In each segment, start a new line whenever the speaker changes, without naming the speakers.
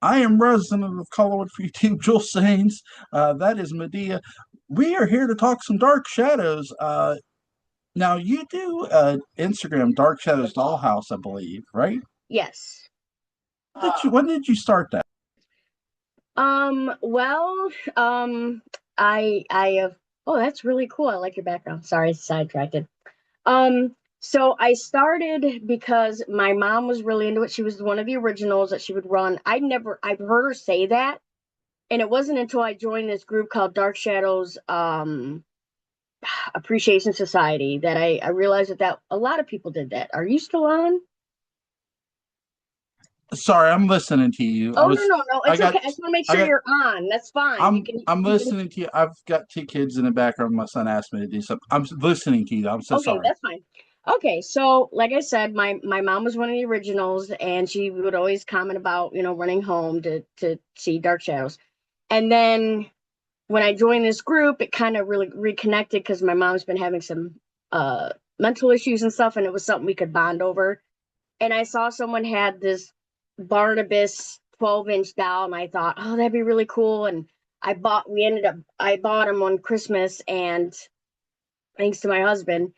I am resident of Colorwood for YouTube, Joel Sains. That is Madia. We are here to talk some Dark Shadows. Now, you do Instagram Dark Shadows Dollhouse, I believe, right?
Yes.
When did you start that?
Well, I have, oh, that's really cool. I like your background. Sorry, sidetracked. So I started because my mom was really into it. She was one of the originals that she would run. I've heard her say that. And it wasn't until I joined this group called Dark Shadows, Appreciation Society that I realized that a lot of people did that. Are you still on?
Sorry, I'm listening to you.
Oh, no, no, no.
I
It's
got,
okay. I just want to make
I
sure
got,
you're on. That's fine.
I'm
You can,
listening to you. I've got two kids in the background. My son asked me to do something. I'm listening to you. I'm so
okay,
sorry.
that's fine. Okay, so like I said, my mom was one of the originals, and she would always comment about running home to see Dark Shadows. And then when I joined this group, it kind of really reconnected because my mom's been having some mental issues and stuff, and it was something we could bond over. And I saw someone had this Barnabas 12-inch doll, and I thought, oh, that'd be really cool. And I bought him on Christmas, and thanks to my husband.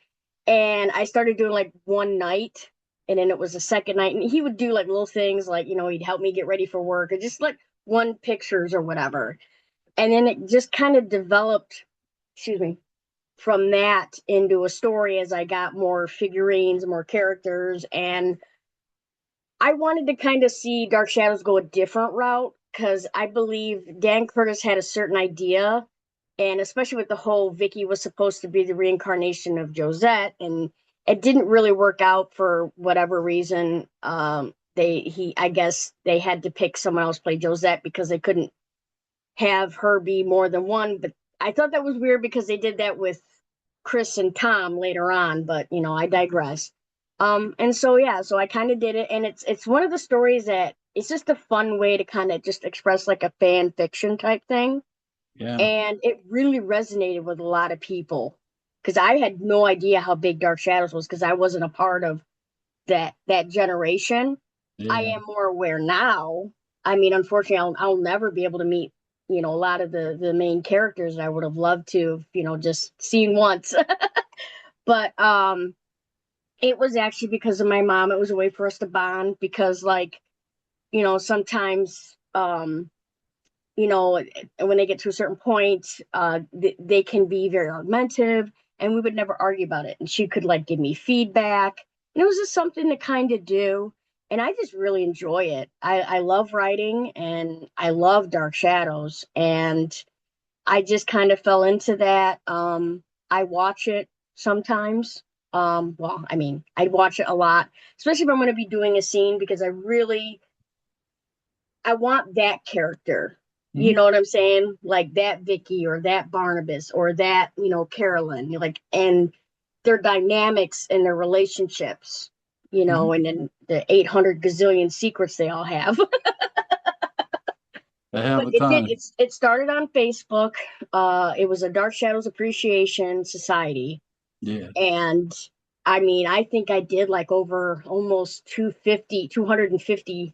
And I started doing like one night, and then it was the second night, and he would do like little things like he'd help me get ready for work or just like one pictures or whatever. And then it just kind of developed, excuse me, from that into a story as I got more figurines, more characters, and I wanted to kind of see Dark Shadows go a different route because I believe Dan Curtis had a certain idea, and especially with the whole Vicky was supposed to be the reincarnation of Josette, and it didn't really work out for whatever reason. I guess they had to pick someone else to play Josette because they couldn't have her be more than one. But I thought that was weird because they did that with Chris and Tom later on. But I digress. And so yeah, so I kind of did it, and it's one of the stories that it's just a fun way to kind of just express like a fan fiction type thing,
Yeah.
and it really resonated with a lot of people because I had no idea how big Dark Shadows was because I wasn't a part of that generation. I
Yeah.
am more aware now. I mean, unfortunately, I'll never be able to meet a lot of the main characters I would have loved to just seen once. But it was actually because of my mom. It was a way for us to bond because like sometimes when they get to a certain point, they can be very augmentative, and we would never argue about it. And she could like give me feedback, and it was just something to kind of do. And I just really enjoy it. I love writing, and I love Dark Shadows, and I just kind of fell into that. I watch it sometimes. Well, I mean, I watch it a lot, especially if I'm going to be doing a scene because I want that character. You
Mhm.
know what I'm saying? Like that Vicky or that Barnabas or that, Carolyn, like, and their dynamics and their relationships,
Mhm.
and then the 800 gazillion secrets they all have.
They have
But
a ton.
it started on Facebook. It was a Dark Shadows Appreciation Society.
Yeah.
And I mean, I think I did like over almost 250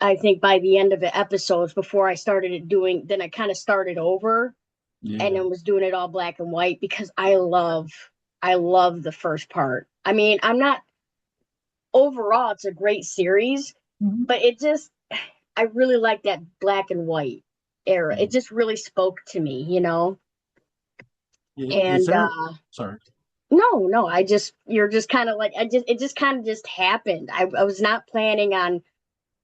I think by the end of the episodes before I started then I kind of started over and
Yeah.
then was doing it all black and white because I love the first part. I mean, I'm not overall it's a great series,
Mhm.
but I really like that black and white era. It just really spoke to me.
Is
And
there? Sorry.
no, you're just kind of like it just kind of just happened. I was not planning on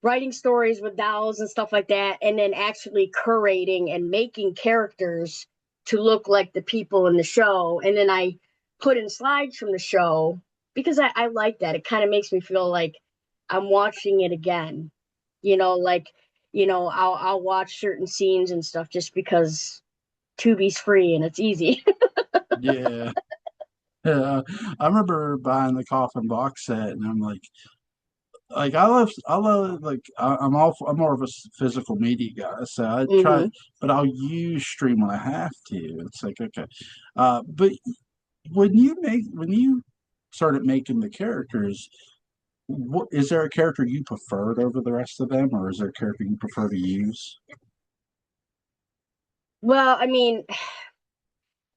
writing stories with dolls and stuff like that, and then actually curating and making characters to look like the people in the show. And then I put in slides from the show because I like that. It kind of makes me feel like I'm watching it again. Like, I'll watch certain scenes and stuff just because Tubi's free and it's easy.
Yeah. Yeah. I remember buying the Coffin box set, and I'm like I'm more of a physical media guy, so I try,
Hmm.
but I'll use stream when I have to. It's like okay, but when you started making the characters, What is there a character you preferred over the rest of them, or is there a character you prefer to use?
Well, I mean,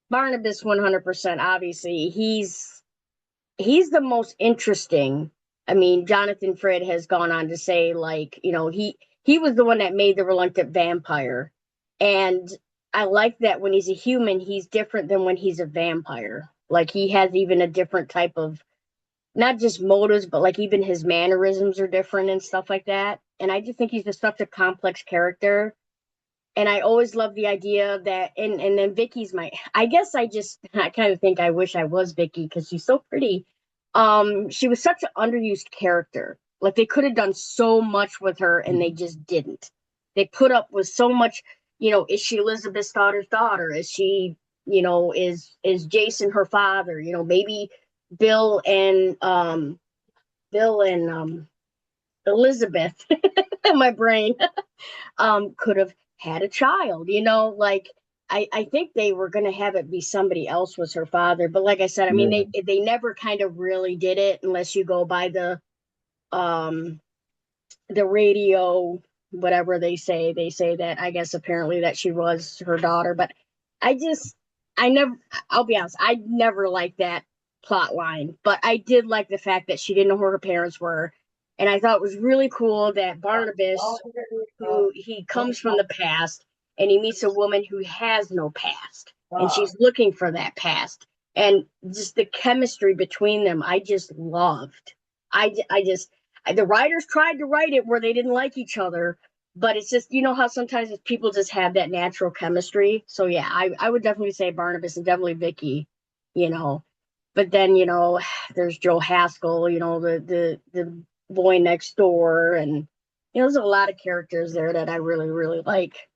Barnabas 100%, obviously. He's the most interesting. I mean, Jonathan Frid has gone on to say, like, he was the one that made the reluctant vampire. And I like that when he's a human, he's different than when he's a vampire. Like, he has even a different type of, not just motives, but like even his mannerisms are different and stuff like that. And I just think he's just such a complex character. And I always love the idea that, and then Vicky's my, I guess I kind of think I wish I was Vicky because she's so pretty. She was such an underused character. Like they could have done so much with her and they just didn't. They put up with so much, is she Elizabeth's daughter's daughter? Is she, is Jason her father? Maybe Bill and Bill and Elizabeth, my brain, could have had a child, like I think they were gonna have it be somebody else was her father. But like I said, I mean
Yeah,
they never kind of really did it unless you go by um the radio, whatever they say that I guess apparently that she was her daughter. But I just I never I'll be honest, I never liked that plot line, but I did like the fact that she didn't know who her parents were. And I thought it was really cool that Barnabas, who he comes from the past, and he meets a woman who has no past, and she's looking for that past. And just the chemistry between them, I just loved. I just the writers tried to write it where they didn't like each other, but it's just how sometimes people just have that natural chemistry. So yeah, I would definitely say Barnabas and definitely Vicky, you know. But then there's Joe Haskell, the boy next door, and there's a lot of characters there that I really really like.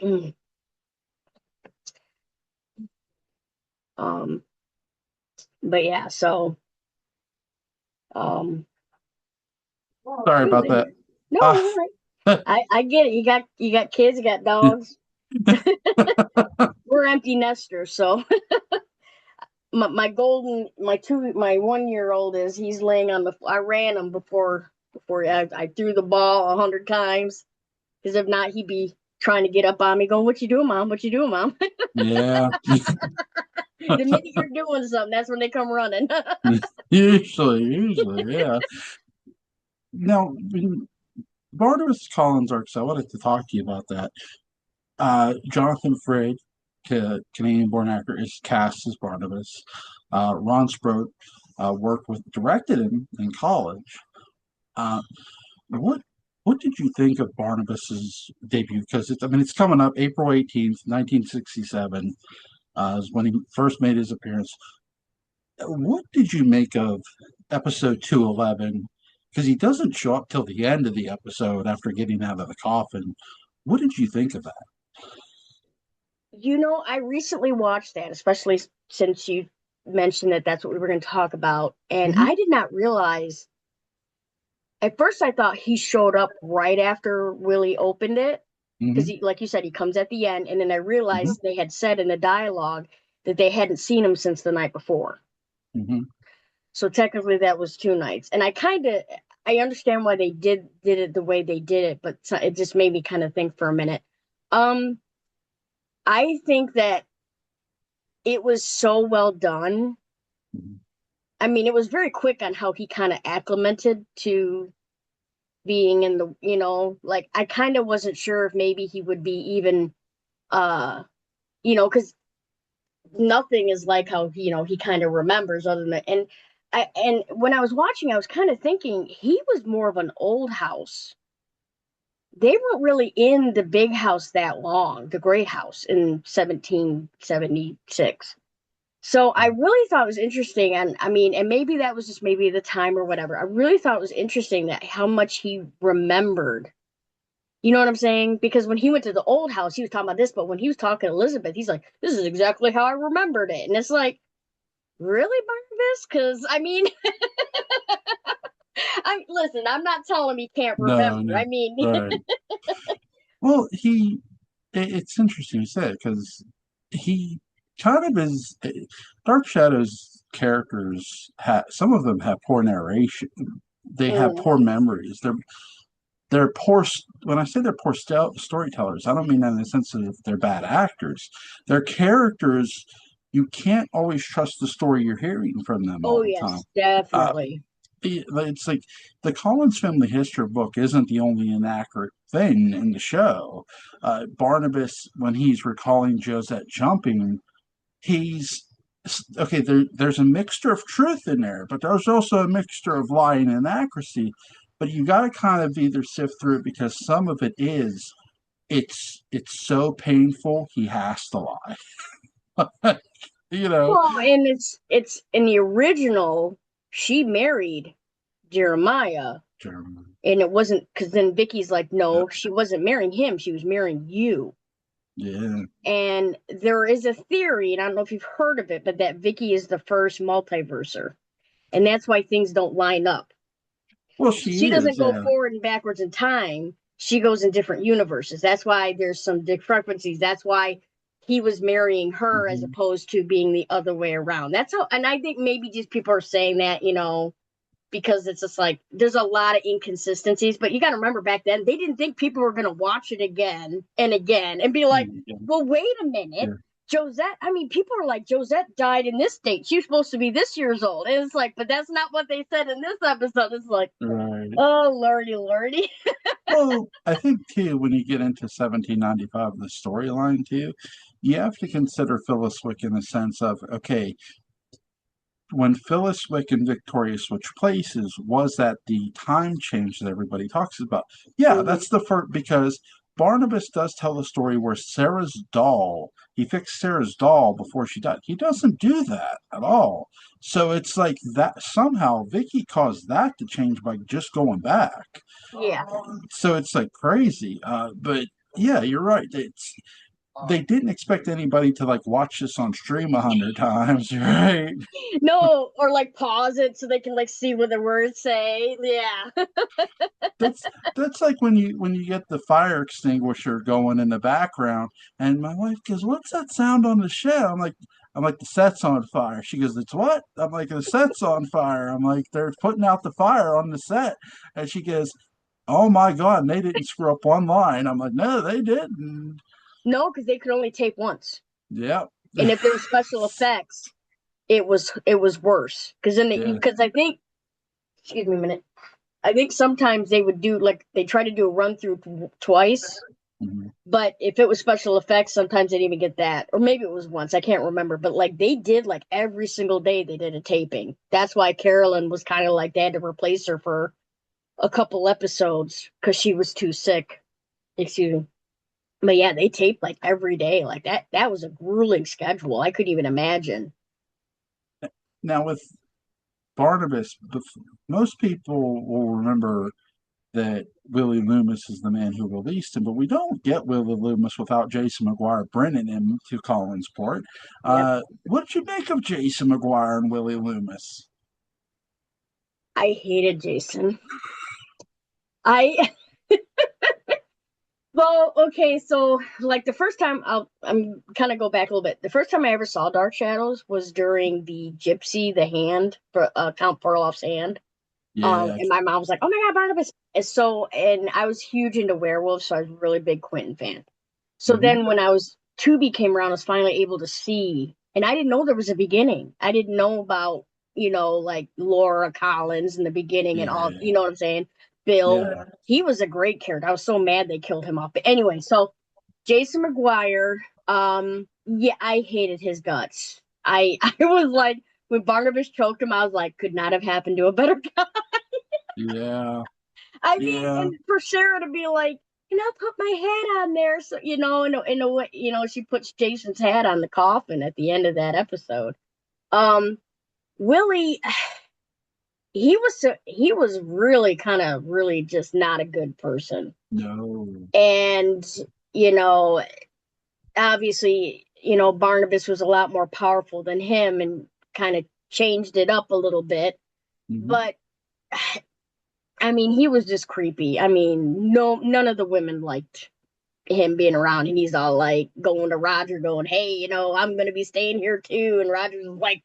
Mm. Um, but yeah, so um,
sorry about that.
no,
Uh,
you're right. I get it. You got kids, you got dogs. We're empty nesters, so my 1 year old is he's laying on the. I ran him before I threw the ball 100 times because if not he'd be trying to get up on me going, "What you doing, mom? What you doing, mom?"
yeah,
The minute you're doing something, that's when they come running.
usually, yeah. Now, Barnabas Collins arcs, I wanted to talk to you about that. Jonathan Frid, Canadian-born actor, is cast as Barnabas. Ron Sproat directed him in college. Uh, what what did you think of Barnabas's debut? Because it's coming up April 18th, 1967, is when he first made his appearance. What did you make of episode 211? Because he doesn't show up till the end of the episode after getting out of the coffin. What did you think of that?
I recently watched that, especially since you mentioned that that's what we were going to talk about, and
Hmm.
I did not realize. At first, I thought he showed up right after Willie opened it, because
Hmm.
he, like you said, he comes at the end, and then I
Hmm.
realized they had said in the dialogue that they hadn't seen him since the night before.
Hmm.
So technically, that was 2 nights, and I understand why they did it the way they did it, but it just made me kind of think for a minute. Um, I think that it was so well done. I mean, it was very quick on how he kind of acclimated to being in the, like I kind of wasn't sure if maybe he would be even, because nothing is like how he kind of remembers other than and when I was watching, I was kind of thinking he was more of an old house. They weren't really in the big house that long, the gray house in 1776. So I really thought it was interesting, and I mean, and maybe that was just maybe the time or whatever. I really thought it was interesting that how much he remembered. You know what I'm saying? Because when he went to the old house, he was talking about this, but when he was talking to Elizabeth, he's like, "This is exactly how I remembered it," and it's like, really, Barnabas? Because I mean, I listen. I'm not telling him he can't
No,
remember.
no,
I mean,
right. Well, it's interesting you say it because he kind of is Dark Shadows characters have some of them have poor narration. They have
Mm.
poor memories. They're poor. When I say they're poor storytellers, I don't mean that in the sense of they're bad actors. They're characters. You can't always trust the story you're hearing from them all
Oh,
the time.
yes,
Uh,
definitely.
it's like the Collins family history book isn't the only inaccurate thing in the show. Barnabas, when he's recalling Josette jumping, he's okay. There's a mixture of truth in there, but there's also a mixture of lying and accuracy. But you got to kind of either sift through it because some of it is it's so painful he has to lie. you know,
Well, and it's in the original, she married Jeremiah,
German.
and it wasn't because then Vicky's like,
Yep.
no, she wasn't marrying him, she was marrying you.
Yeah.
And there is a theory, and I don't know if you've heard of it, but that Vicky is the first multiverser, and that's why things don't line up.
Well, she
She doesn't
is.
go
Yeah.
forward and backwards in time. She goes in different universes. That's why there's some discrepancies. That's why he was marrying her as
Hmm.
opposed to being the other way around. That's how, and I think maybe just people are saying that, because it's just like there's a lot of inconsistencies. But you got to remember back then, they didn't think people were going to watch it again and be like,
Yeah.
well, wait a minute.
Yeah.
Josette, I mean, people are like, Josette died in this date. She was supposed to be this year's old. And it's like, but that's not what they said in this episode. It's like,
Right.
oh, lordy, lordy.
Well, I think too, when you get into 1795, the storyline too, you have to consider Phyllis Wick in the sense of, okay, when Phyllis Wick and Victoria switch places, was that the time change that everybody talks about? Yeah,
Mm-hmm.
that's the first, because Barnabas does tell the story where Sarah's doll, he fixed Sarah's doll before she died. He doesn't do that at all. So it's like that somehow Vicky caused that to change by just going back.
Yeah.
So it's like crazy. But yeah, you're right. They didn't expect anybody to like watch this on stream 100 times, right?
No, or like pause it so they can like see what the words say. Yeah.
That's that's like when you get the fire extinguisher going in the background, and my wife goes, "What's that sound on the shed?" I'm like, the set's on fire. She goes, "It's what?" I'm like, the set's on fire. I'm like, they're putting out the fire on the set, and she goes, "Oh my God!" And they didn't screw up one line. I'm like, "No, they didn't."
No, because they could only tape once.
Yep.
And if there was special effects, it was worse. Because then
Yeah.
because I think, excuse me a minute. I think sometimes they would do like they try to do a run through twice,
Mhm.
but if it was special effects, sometimes they didn't even get that, or maybe it was once. I can't remember, but like they did like every single day they did a taping. That's why Carolyn was kind of like they had to replace her for a couple episodes because she was too sick. Excuse me. But yeah, they taped like every day. Like that was a grueling schedule. I couldn't even imagine.
Now with Barnabas, most people will remember that Willie Loomis is the man who released him, but we don't get Willie Loomis without Jason McGuire bringing him to Collinsport.
Yep.
What did you make of Jason McGuire and Willie Loomis?
I hated Jason. I Well, okay, so like the first time I'm kind of go back a little bit. The first time I ever saw Dark Shadows was during the Gypsy, the hand for Count Orloff's hand.
Yeah.
And my mom was like, "Oh my God, Barnabas!" And I was huge into werewolves, so I was a really big Quentin fan. So
Hmm.
then when I was Tubi came around, I was finally able to see, and I didn't know there was a beginning. I didn't know about like Laura Collins in the beginning and all. You
Yeah.
know what I'm saying? Bill,
Yeah.
he was a great character. I was so mad they killed him off. But anyway, so Jason McGuire, yeah, I hated his guts. I was like when Barnabas choked him, I was like, could not have happened to a better guy.
Yeah.
I mean,
Yeah.
and for Sarah to be like, put my hat on there, so in a way, she puts Jason's hat on the coffin at the end of that episode. Um, Willie, he was really kind of really just not a good person,
No.
and you know, obviously, Barnabas was a lot more powerful than him and kind of changed it up a little bit,
Hmm.
but I mean, he was just creepy. I mean, no, none of the women liked. him being around, and he's all like going to Roger, going, "Hey, I'm gonna be staying here too." And Roger's like,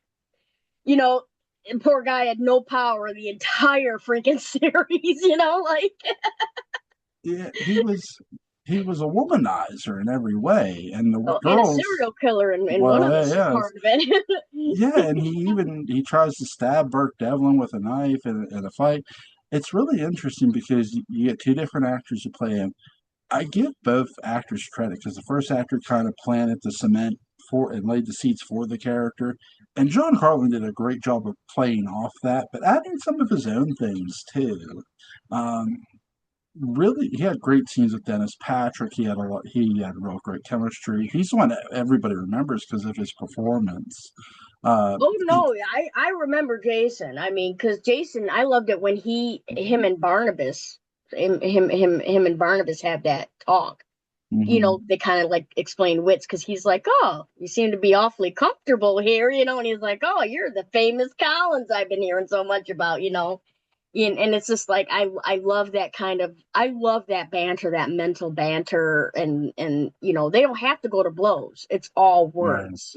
you know, and poor guy had no power the entire freaking series, like
Yeah, he was a womanizer in every way, and the
oh, and a
girls,
serial killer in one
well,
of the
yeah,
part of it.
yeah, and he tries to stab Burke Devlin with a knife in a fight. It's really interesting because you get two different actors who play him. I give both actors credit because the first actor kind of planted the cement for and laid the seeds for the character, and John Carlin did a great job of playing off that, but adding some of his own things too. Um, Really, he had great scenes with Dennis Patrick. He had real great chemistry. He's the one that everybody remembers because of his performance. Uh,
Oh
it,
no, I remember Jason. I mean, because Jason, I loved it when him and Barnabas, him and Barnabas had that talk.
mhm,
They kind of like explain wits because he's like, "Oh, you seem to be awfully comfortable here," and he's like, "Oh, you're the famous Collins I've been hearing so much about." And it's just like I love that banter, that mental banter, and they don't have to go to blows. It's all
right.
words.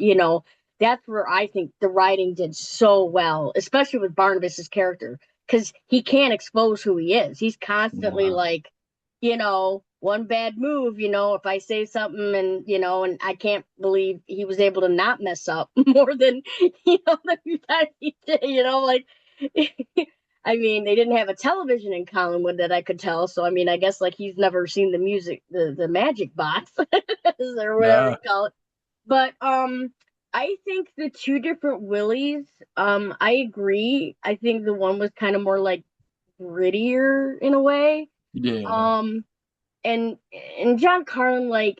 That's where I think the writing did so well, especially with Barnabas's character, because he can't expose who he is. He's constantly
Yeah,
like, one bad move, if I say something, and I can't believe he was able to not mess up more than the few times he did, like I mean, they didn't have a television in Collinwood that I could tell. So, I mean, I guess like he's never seen the magic box or whatever
yeah,
you call it. But I think the two different Willies, I agree. I think the one was kind of more like grittier in a way.
yeah,
Um, and and John Carlin, like,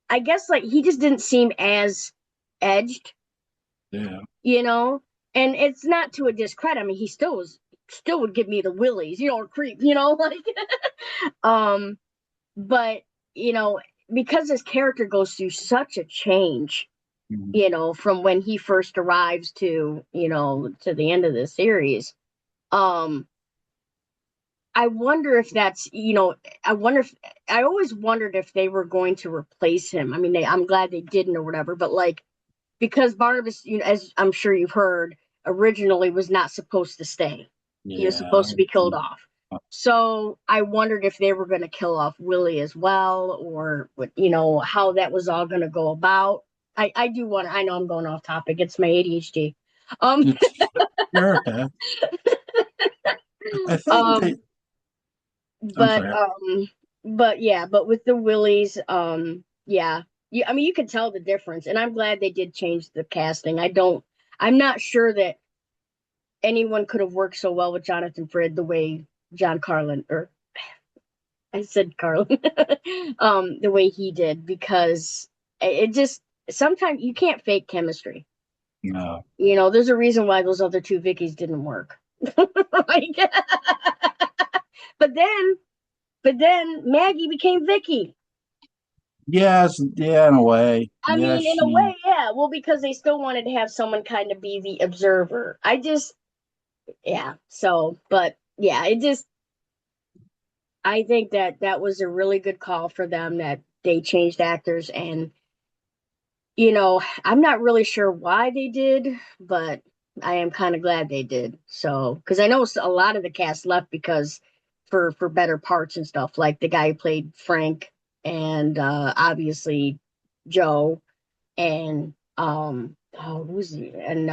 I guess like he just didn't seem as edged,
yeah,
you know. And it's not to a discredit. I mean, he still would give me the willies, or creep, like um, but you know, because his character goes through such a change,
mhm,
from when he first arrives to the end of the series. Um, I wonder if I wonder if I always wondered if they were going to replace him. I mean, I'm glad they didn't or whatever, but like because Barnabas, as I'm sure you've heard, originally was not supposed to stay. He was
yeah.
supposed to be killed off. So I wondered if they were going to kill off Willie as well, or how that was all going to go about. I do want. I know I'm going off topic. It's my ADHD. Um,
It's sure. I think
um,
they. I'm
but
sorry.
yeah, but with the Willies, yeah, I mean, you could tell the difference, and I'm glad they did change the casting. I'm not sure that anyone could have worked so well with Jonathan Frid the way John Carlin, or I said Carlin, the way he did, because it just sometimes you can't fake chemistry.
No.
There's a reason why those other two Vickies didn't work. Like, but then, Maggie became Vicky.
Yes. Yeah. In a way.
I
Yeah.
mean, in a
She.
way, yeah. Well, because they still wanted to have someone kind of be the observer. Yeah. So, but yeah, I think that was a really good call for them that they changed actors. And, I'm not really sure why they did, but I am kind of glad they did. So, because I know a lot of the cast left because for better parts and stuff, like the guy who played Frank and obviously Joe and who's and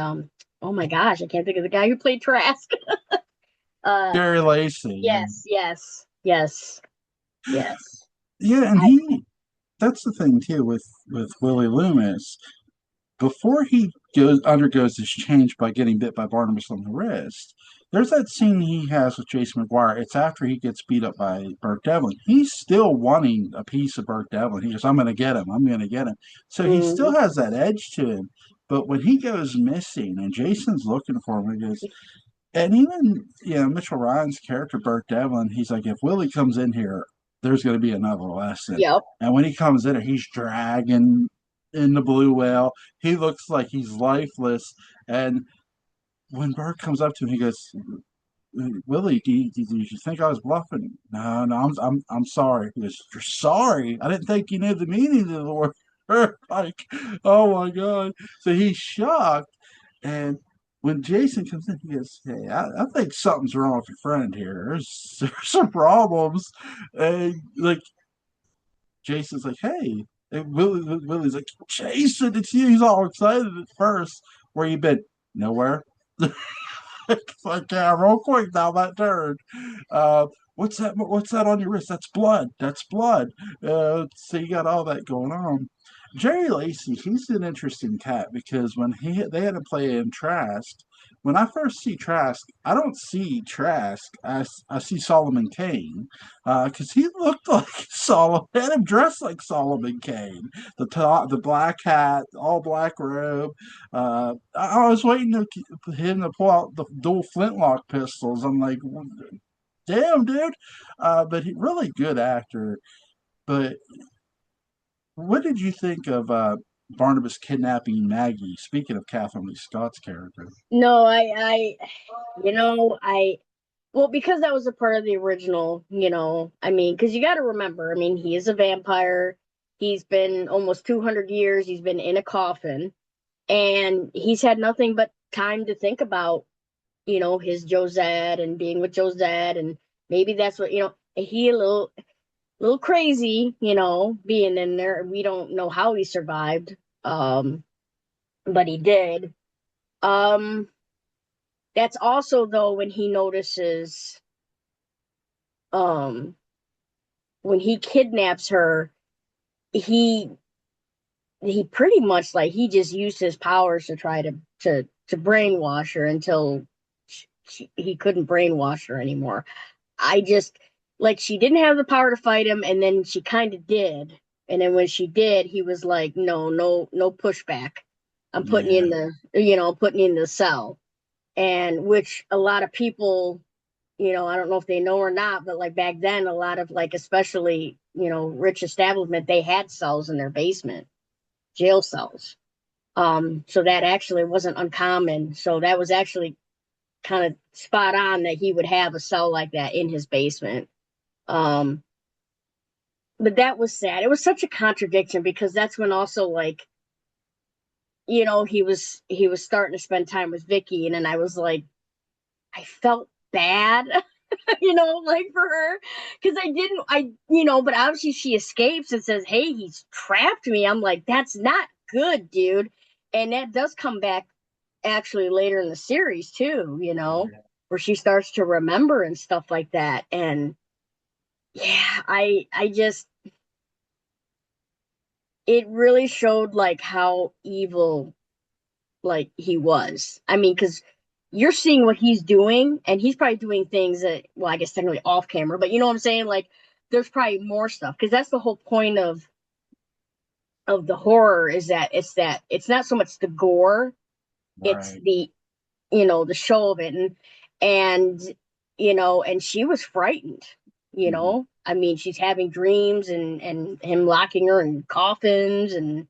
oh my gosh, I can't think of the guy who played Trask. uh
Gary Lacey.
yes, yes, yes, yes.
Yeah, and
I
he. That's the thing too with Willie Loomis. Before he undergoes this change by getting bit by Barnabas on the wrist, there's that scene he has with Jason McGuire. It's after he gets beat up by Burke Devlin. He's still wanting a piece of Burke Devlin. He goes, I'm going to get him. I'm going to get him. So he still
mm,
has that edge to him. But when he goes missing and Jason's looking for him, he goes, and even Mitchell Ryan's character Burt Devlin, he's like, if Willie comes in here, there's going to be another lesson.
yep.
And when he comes in, he's dragging in the blue whale. He looks like he's lifeless. And when Burt comes up to him, he goes, Willie, do you think I was bluffing? No, no, I'm sorry. He goes, you're sorry? I didn't think you knew the meaning of the word. Like, oh my God. So he's shocked. And when Jason comes in, he goes, hey, I think something's wrong with your friend here. There's some problems. And like, Jason's like, hey. And Willie's like, Jason, it's you. He's all excited at first. Where you been? Nowhere. It's like, yeah, real quick now that turn. What's that? What's that on your wrist? That's blood. That's blood. So you got all that going on. Jerry Lacey, he's an interesting cat because when they had to play in Trask, when I first see Trask, I don't see Trask. I see Solomon Kane because he looked like Solomon, had him dressed like Solomon Kane. The black hat, all black robe. I was waiting to him to pull out the dual flintlock pistols. I'm like, damn, dude. But he really good actor. But what did you think of Barnabas kidnapping Maggie? Speaking of Catherine Lee Scott's character.
No, you know, well, because that was a part of the original, I mean, because you got to remember, I mean, he is a vampire. He's been almost 200 years. He's been in a coffin, and he's had nothing but time to think about, his Josette and being with Josette, and maybe that's what, he a little crazy, being in there. We don't know how he survived, but he did. Um, that's also though when he notices, um, when he kidnaps her, he he pretty much like he just used his powers to try to brainwash her until he couldn't brainwash her anymore. I just like she didn't have the power to fight him, and then she kind of did. And then when she did, he was like, "No, no, no pushback. I'm putting you
Yeah,
in putting you in the cell." And which a lot of people, I don't know if they know or not, but like back then, a lot of like, especially rich establishment, they had cells in their basement, jail cells. So that actually wasn't uncommon. So that was actually kind of spot on that he would have a cell like that in his basement. Um, but that was sad. It was such a contradiction because that's when also like, he was starting to spend time with Vicky, and then I was like, I felt bad, like for her, because but obviously she escapes and says, "Hey, he's trapped me." I'm like, that's not good, dude. And that does come back actually later in the series too, where she starts to remember and stuff like that. And yeah, I just it really showed like how evil like he was. I mean, because you're seeing what he's doing, and he's probably doing things that, well, I guess technically off camera, but you know what I'm saying? Like, there's probably more stuff because that's the whole point of the horror is that it's not so much the gore, it's
right.
the show of it, and and she was frightened.
Mhm.
I mean, she's having dreams and him locking her in coffins, and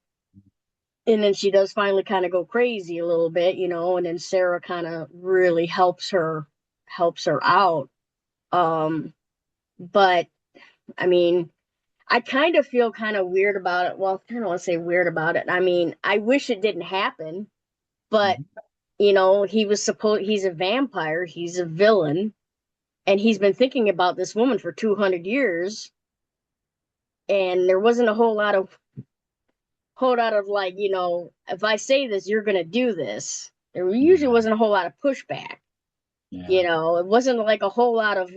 then she does finally kind of go crazy a little bit, and then Sarah kind of really helps her out. But I mean, I kind of feel kind of weird about it. Well, I don't want to say weird about it. I mean, I wish it didn't happen, but
Mhm.
he's a vampire, he's a villain, and he's been thinking about this woman for 200 years, and there wasn't a whole lot of like, if I say this, you're gonna do this. There usually
Yeah,
wasn't a whole lot of pushback.
yeah.
It wasn't like a whole lot of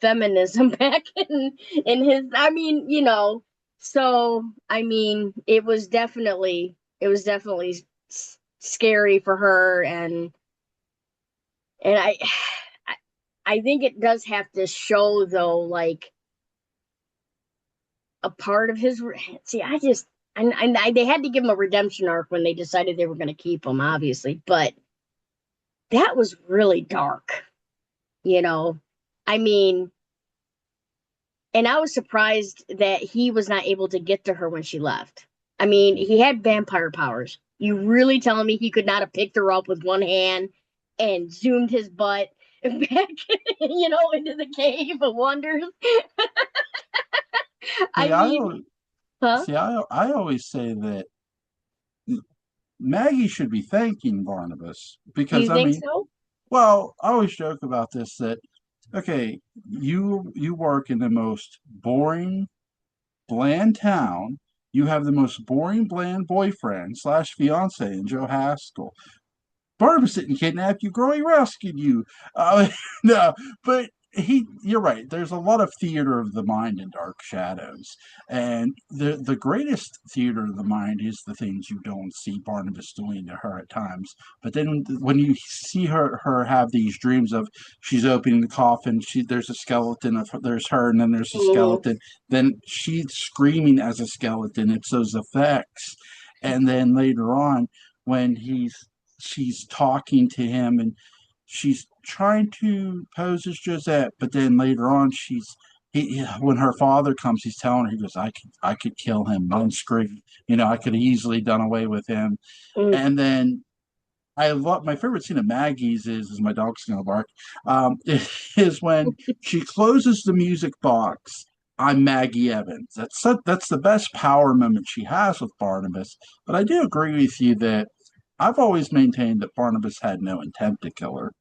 feminism back in his. I mean, so I mean, it was definitely scary for her, and I I think it does have to show though, like a part of his. See, I just and they had to give him a redemption arc when they decided they were going to keep him, obviously, but that was really dark. You know, I mean, and I was surprised that he was not able to get to her when she left. I mean, he had vampire powers. You really telling me he could not have picked her up with one hand and zoomed his butt? back, into the cave of wonders.
See,
I mean, huh?
I always say that Maggie should be thanking Barnabas
Do
because
you
I
think
mean,
so?
well, I always joke about this that okay, you work in the most boring, bland town. You have the most boring, bland boyfriend slash fiance in Joe Haskell. Barnabas didn't kidnap you, girl. He rescued you. No, but you're right. There's a lot of theater of the mind in Dark Shadows, and the greatest theater of the mind is the things you don't see Barnabas doing to her at times. But then when you see her have these dreams of she's opening the coffin, there's a skeleton of there's her, and then there's a
Hmm.
skeleton. Then she's screaming as a skeleton. It's those effects, and then later on when she's talking to him and she's trying to pose as Josette, but then later on when her father comes, he's telling her, he goes, I could kill him, one scream. I could have easily done away with him.
Mm.
And then I love my favorite scene of Maggie's is my dog's gonna bark. Is when she closes the music box. I'm Maggie Evans. That's the best power moment she has with Barnabas. But I do agree with you that I've always maintained that Barnabas had no intent to kill her.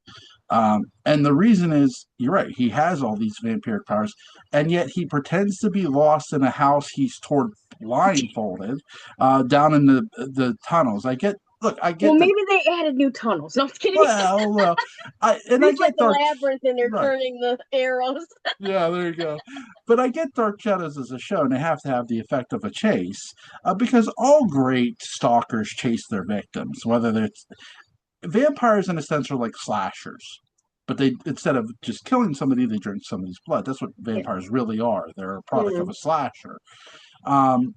And the reason is, you're right, he has all these vampiric powers, and yet he pretends to be lost in a house he's toured blindfolded down in the tunnels. I
Well,
get that.
maybe they added new tunnels. No, I'm just kidding.
Well, I
It's like
get
the
Dark,
labyrinth, and they're
right.
turning the arrows.
Yeah, there you go. But I get Dark Shadows as a show, and they have to have the effect of a chase because all great stalkers chase their victims, whether they're vampires in a sense are like slashers, but they instead of just killing somebody, they drink somebody's blood. That's what
Yeah.
vampires really are. They're a product of
Hmm.
a slasher.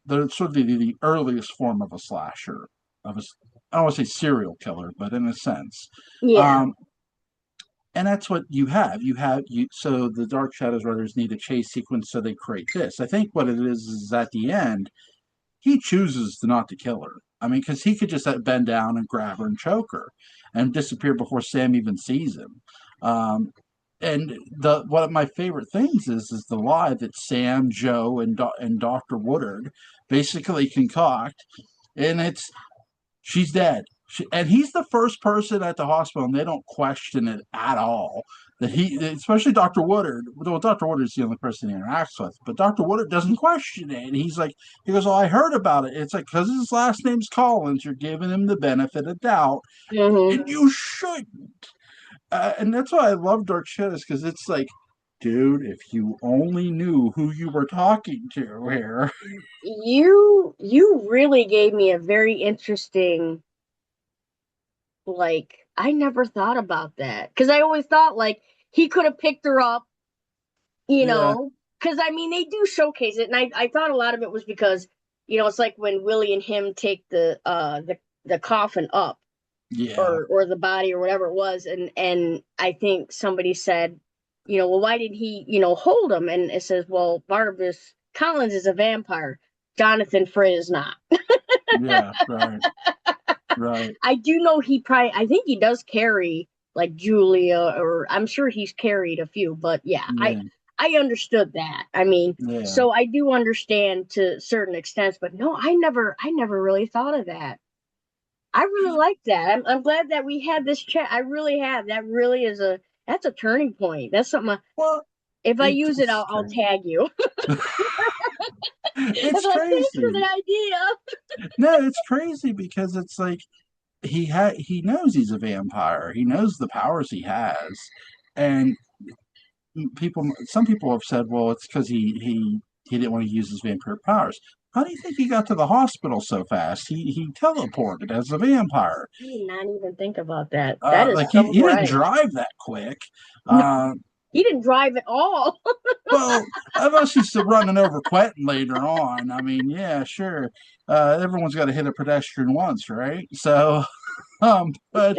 They're sort of the earliest form of a slasher, of a I don't want to say serial killer, but in a sense.
Yeah.
Um, and that's what you have. So the Dark Shadows writers need a chase sequence, so they create this. I think what it is at the end he chooses to not to kill her. I mean, because he could just bend down and grab her and choke her and disappear before Sam even sees him. Um, and the one of my favorite things is the lie that Sam, Joe, and Doctor Woodard basically concoct, and it's she's dead. And he's the first person at the hospital, and they don't question it at all. That especially Dr. Woodard, well, Dr. Woodard's the only person he interacts with, but Dr. Woodard doesn't question it. And he goes, "Oh, I heard about it." It's like, because his last name's Collins, you're giving him the benefit of doubt,
Hmm.
and you should. And that's why I love Dark Shadows, because it's like, dude, if you only knew who you were talking to here.
You really gave me a very interesting, like, I never thought about that because I always thought like he could have picked her up, you
Yeah,
know, because I mean they do showcase it, and I thought a lot of it was because it's like when Willie and him take the coffin up,
yeah,
or the body or whatever it was, and I think somebody said, well, why did he hold him, and it says, well, Barnabas Collins is a vampire, Jonathan Frey is not.
yeah, right, right.
I do know I think he does carry like Julia, or I'm sure he's carried a few, but yeah,
Yeah,
I understood that. I mean,
yeah.
so I do understand to certain extents, but no, I never really thought of that. I really like that. I'm glad that we had this chat. I really have. That really is that's a turning point. That's something.
Well,
If I use it,
it's
I'll
crazy.
tag you. I'm
It's
like, thanks for
crazy.
the idea.
No, it's crazy because it's like he knows he's a vampire. He knows the powers he has, and some people have said, well, it's because he didn't want to use his vampire powers. How do you think he got to the hospital so fast? He teleported as a vampire.
I did not even think about that. That is
Like
so
he didn't
right.
drive that quick.
No,
Uh,
he didn't drive at all.
Well, unless he's still running over Quentin later on. I mean, yeah, sure. Everyone's got to hit a pedestrian once, right? So, but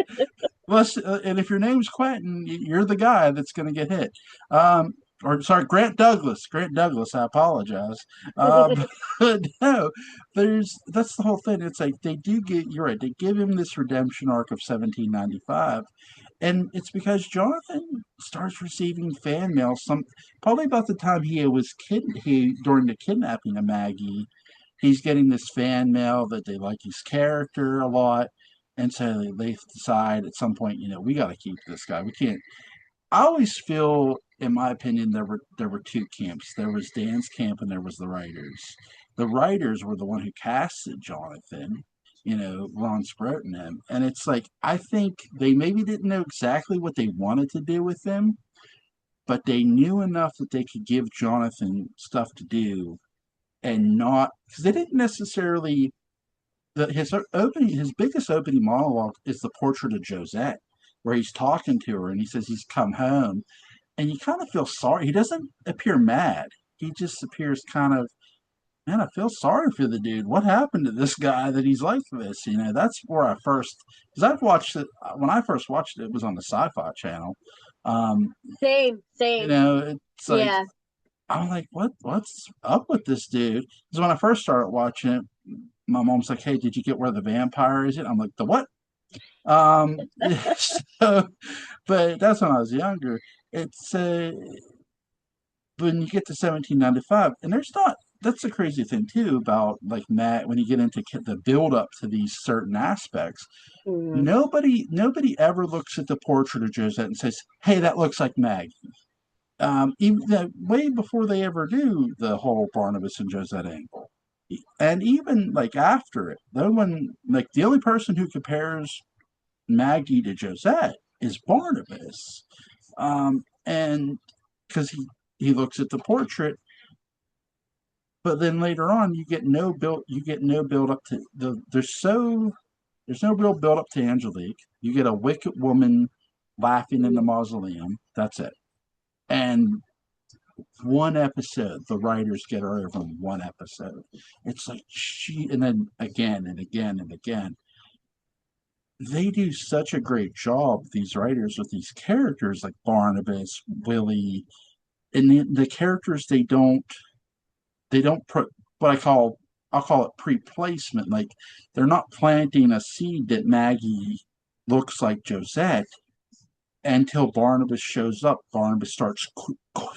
and if your name's Quentin, you're the guy that's going to get hit. Or sorry, Grant Douglas. Grant Douglas. I apologize. But no, that's the whole thing. It's like they do get. You're right. They give him this redemption arc of 1795, and it's because Jonathan starts receiving fan mail. Probably about the time he during the kidnapping of Maggie, he's getting this fan mail that they like his character a lot, and so they decide at some point, we got to keep this guy. We can't. I always feel, in my opinion, there were two camps. There was Dan's camp, and there was the writers. The writers were the one who casted Jonathan, Ron Sproat and him. And it's like I think they maybe didn't know exactly what they wanted to do with him, but they knew enough that they could give Jonathan stuff to do and not because they didn't necessarily his biggest opening monologue is the portrait of Josette, where he's talking to her and he says he's come home, and you kind of feel sorry. He doesn't appear mad. He just appears kind of, man, I feel sorry for the dude. What happened to this guy that he's like this? That's where because I've watched it when I first watched it. It was on the Sci-Fi Channel. Um,
Same.
it's like
Yeah.
I'm like, what's up with this dude? Because when I first started watching it, my mom's like, "Hey, did you get where the vampire is?" I'm like, "The what?" So, but that's when I was younger. It's when you get to 1795, and there's not. That's the crazy thing too about like Matt when you get into the build up to these certain aspects.
Mm-hmm.
Nobody ever looks at the portrait of Josette and says, "Hey, that looks like Maggie." Even way before they ever do the whole Barnabas and Josette angle, and even like after it, no one like the only person who compares Maggie to Josette is Barnabas, and because he looks at the portrait, but then later on you get no build up to there's no real build up to Angelique. You get a wicked woman laughing in the mausoleum. That's it. And one episode, the writers get her over in one episode. It's like and then again and again and again. They do such a great job, these writers, with these characters like Barnabas, Willie, and the characters they don't put what I'll call it pre-placement. Like they're not planting a seed that Maggie looks like Josette until Barnabas shows up. Barnabas starts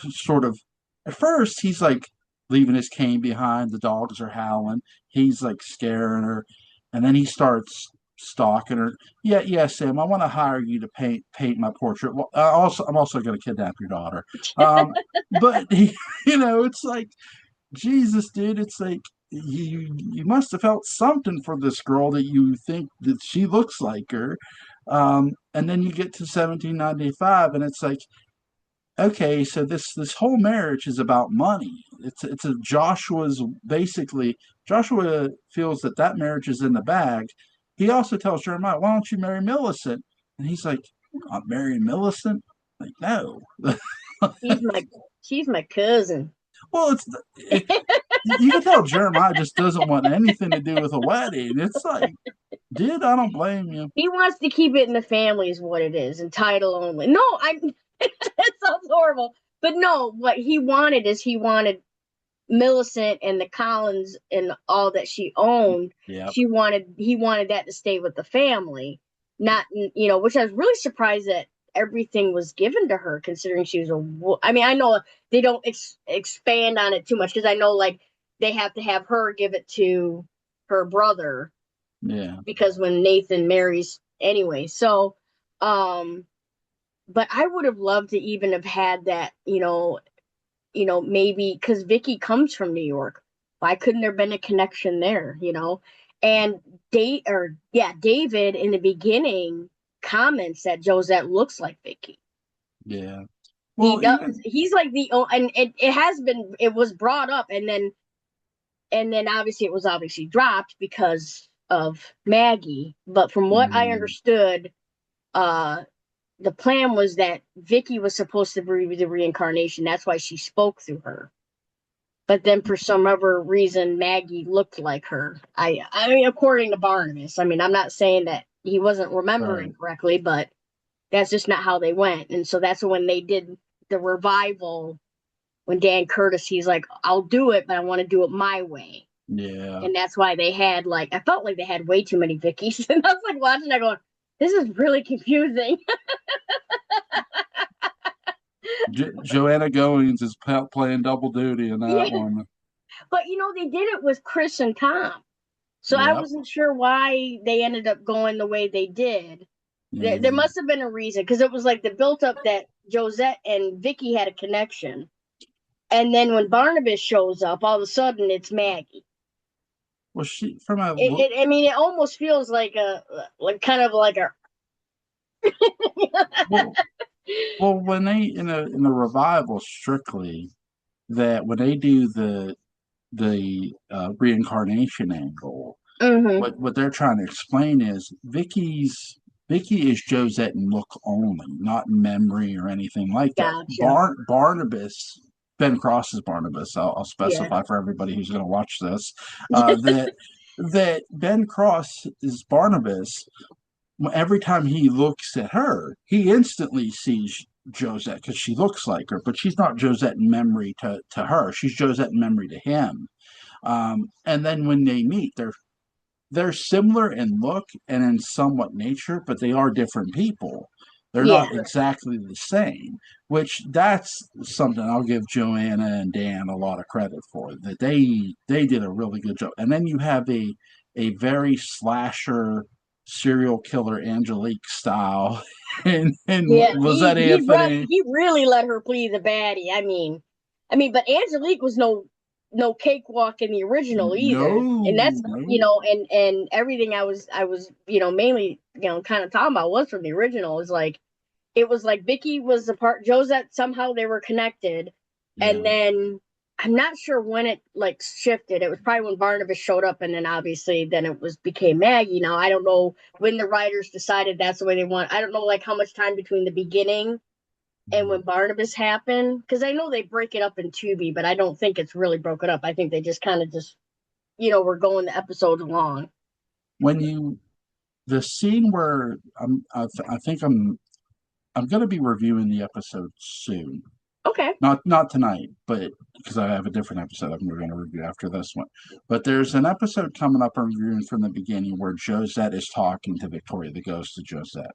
sort of, at first, he's like leaving his cane behind. The dogs are howling. He's like scaring her. And then he starts stalking her. Yeah, yeah, Sam, I want to hire you to paint my portrait. Well, I'm also going to kidnap your daughter. Um, but it's like Jesus, dude. It's like you must have felt something for this girl that you think that she looks like her. And then you get to 1795, and it's like, okay, so this whole marriage is about money. It's a Joshua's basically Joshua feels that marriage is in the bag. He also tells Jeremiah, "Why don't you marry Millicent?" And he's like, "I'm marrying Millicent." Like, no.
She's my she's my cousin.
Well, you can tell Jeremiah just doesn't want anything to do with a wedding. It's like, dude, I don't blame you.
He wants to keep it in the family, is what it is, and title only. No, I. That sounds horrible, but no. What he wanted is he wanted Millicent and the Collins and all that she owned.
Yeah,
He wanted that to stay with the family, not which I was really surprised that everything was given to her, considering she was I mean, I know they don't expand on it too much because I know like they have to have her give it to her brother
yeah,
because when Nathan marries anyway. So, but I would have loved to even have had that, maybe because Vicky comes from New York. Why couldn't there been a connection there, And David in the beginning comments that Josette looks like Vicky.
yeah.
He
Well,
does.
even
He's like and it was brought up, and then obviously it was obviously dropped because of Maggie. But from what I
mm,
understood, uh, the plan was that Vicky was supposed to be the reincarnation. That's why she spoke through her. But then for some other reason, Maggie looked like her. I mean, according to Barnabas. I mean, I'm not saying that he wasn't remembering
right,
correctly, but that's just not how they went. And so that's when they did the revival. When Dan Curtis, he's like, I'll do it, but I want to do it my way.
yeah.
And that's why they had I felt like they had way too many Vickies. And I was like watching that going, This is really confusing.
Joanna Goings is playing double duty in that
Yeah,
one.
but they did it with Chris and Tom. So I
Yep.
wasn't sure why they ended up going the way they did. There
Yeah.
must have been a reason because it was like the built up that Josette and Vicky had a connection. And then when Barnabas shows up, all of a sudden it's Maggie.
Well, she from a
I mean, it almost feels like like kind of like a.
well, when they in the revival strictly that when they do the reincarnation angle,
Hmm.
what they're trying to explain is Vicky is Josette in look only, not in memory or anything like that.
Gotcha.
Barnabas, Ben Cross is Barnabas. I'll
Yeah.
specify for everybody who's going to watch this that Ben Cross is Barnabas. Every time he looks at her, he instantly sees Josette because she looks like her, but she's not Josette in memory to her. She's Josette in memory to him. And then when they meet, they're similar in look and in somewhat nature, but they are different people. They're
Yeah.
not exactly the same, which that's something I'll give Joanna and Dan a lot of credit for. That they did a really good job. And then you have a very slasher serial killer Angelique style and
Yeah.
Lizette Anthony.
He really let her play the baddie. But Angelique was no cakewalk in the original
No,
either. And that's
no.
and everything I was mainly kind of talking about was from the original. It was like Vicky was the part Josette, somehow they were connected, and
Yeah.
then I'm not sure when it like shifted. It was probably when Barnabas showed up, and then obviously then it was became Maggie. Now I don't know when the writers decided that's the way they want. I don't know like how much time between the beginning and when Barnabas happened, because I know they break it up in Tubi, but I don't think it's really broken up. I think they just kind of just we're going the episodes along.
When you the scene where I think I'm going to be reviewing the episode soon.
Okay.
Not tonight, but because I have a different episode I'm going to review after this one. But there's an episode coming up I'm reviewing from the beginning where Josette is talking to Victoria, the ghost of Josette.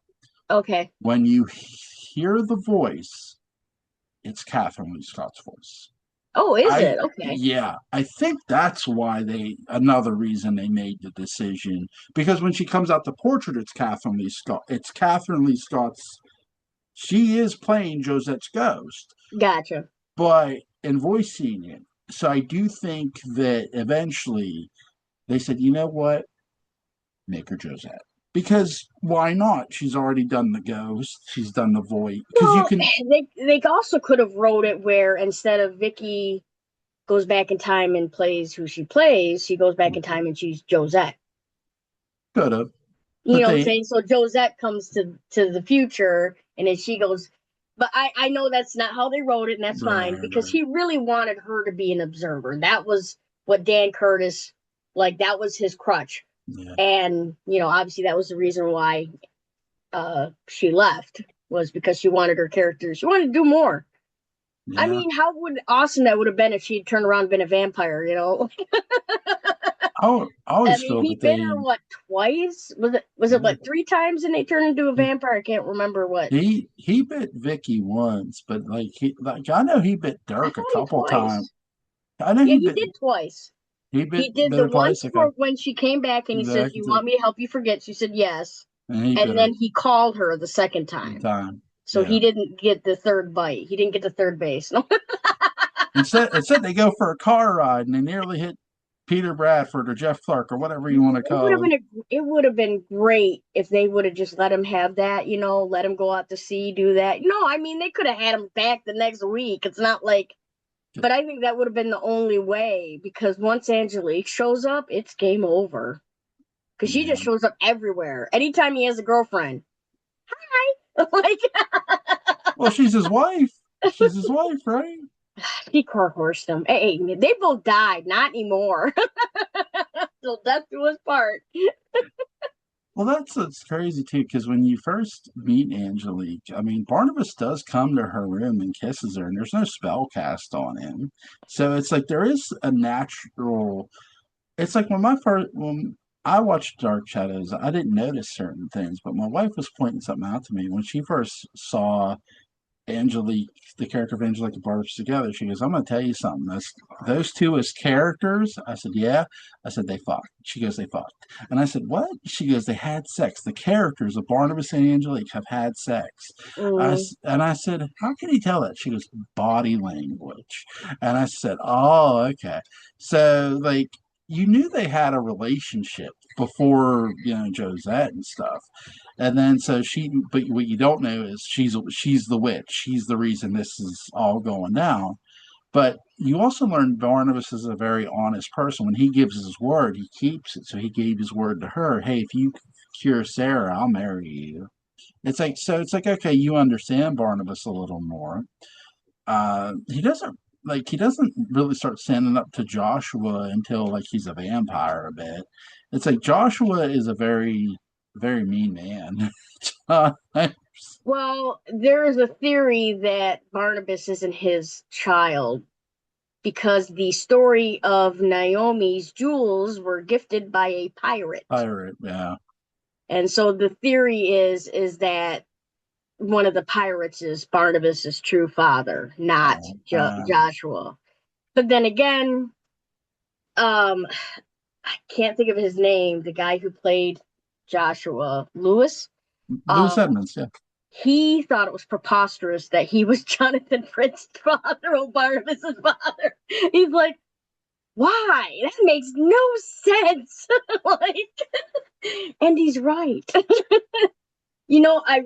Okay.
When you hear the voice, it's Catherine Lee Scott's voice.
Oh, is it? Okay.
I think that's why they another reason they made the decision because when she comes out the portrait, it's Catherine Lee Scott. It's Catherine Lee Scott's. She is playing Josette's ghost,
Gotcha.
but in voicing it. So I do think that eventually they said, you know what, make her Josette because why not? She's already done the ghost. She's done the voice because you
Well,
can.
they also could have wrote it where instead of Vicky goes back in time and plays who she plays, she goes back in time and she's Josette.
Could have,
You
but
know what I'm
they
saying? So Josette comes to the future and then she goes, but I know that's not how they wrote it, and that's fine because
right.
he really wanted her to be an observer. That was what Dan Curtis like. That was his crutch,
Yeah,
and obviously that was the reason why she left was because she wanted her character. She wanted to do more. I
yeah.
mean, how would awesome that would have been if she'd turned around and been a vampire,
I
I
always
mean,
feel
he
that
bit her what twice? Was it like three times and they turned into a
he
vampire? I can't remember what.
he bit Vicky once, but I know he bit
I
Dirk a
thought he
couple times.
twice.
I know
Yeah, he did twice. He did
bit
the
her twice.
once
Okay,
for when she came back and he says, "You
exactly,
want me to help you forget?" She said yes.
and he bit
And
her
then he called her the second time.
time.
So
Yeah.
he didn't get the third bite. He didn't get the third base. No.
Instead they go for a car ride and they nearly hit Peter Bradford or Jeff Clark or whatever you want to call him.
It would have been great if they would have just let him have that, let him go out to sea, do that. No, I mean they could have had him back the next week. It's not like, but I think that would have been the only way because once Angelique shows up, it's game over. Because she
Yeah.
just shows up everywhere. Anytime he has a girlfriend, like
Well, she's his wife. She's his wife, right?
he car horsed them. Hey, they both died, not anymore. So death do us part.
Well, that's what's crazy too, because when you first meet Angelique, I mean, Barnabas does come to her room and kisses her, and there's no spell cast on him. So it's like there is a natural. It's like when my first when I watched Dark Shadows. I didn't notice certain things, but my wife was pointing something out to me when she first saw Angelique, the character of Angelique and Barbara together. She goes, "I'm going to tell you something. Those two as characters." I said, "Yeah." I said, "They fucked." She goes, "They fucked." And I said, "What?" She goes, "They had sex. The characters of Barnabas and Angelique have had sex."
Mm.
And I said, "How can you tell that?" She goes, "Body language." And I said, "Oh, okay." So, like, you knew they had a relationship before, Josette and stuff. And then so but what you don't know is she's the witch. She's the reason this is all going down. But you also learn Barnabas is a very honest person. When he gives his word, he keeps it. So he gave his word to her. Hey, if you cure Sarah, I'll marry you. It's like okay, you understand Barnabas a little more. He doesn't really start standing up to Joshua until like he's a vampire a bit. It's like Joshua is a very very mean man. uh,
Well, there is a theory that Barnabas isn't his child because the story of Naomi's jewels were gifted by a pirate.
Pirate, yeah.
And so the theory is that one of the pirates is Barnabas's true father, not
Oh,
Joshua. But then again, um, I can't think of his name. The guy who played Joshua Lewis.
Lewis
Um,
Edmonds, yeah.
he thought it was preposterous that he was Jonathan Prince's father or Barnabas's father. He's like, why? That makes no sense. And he's right. I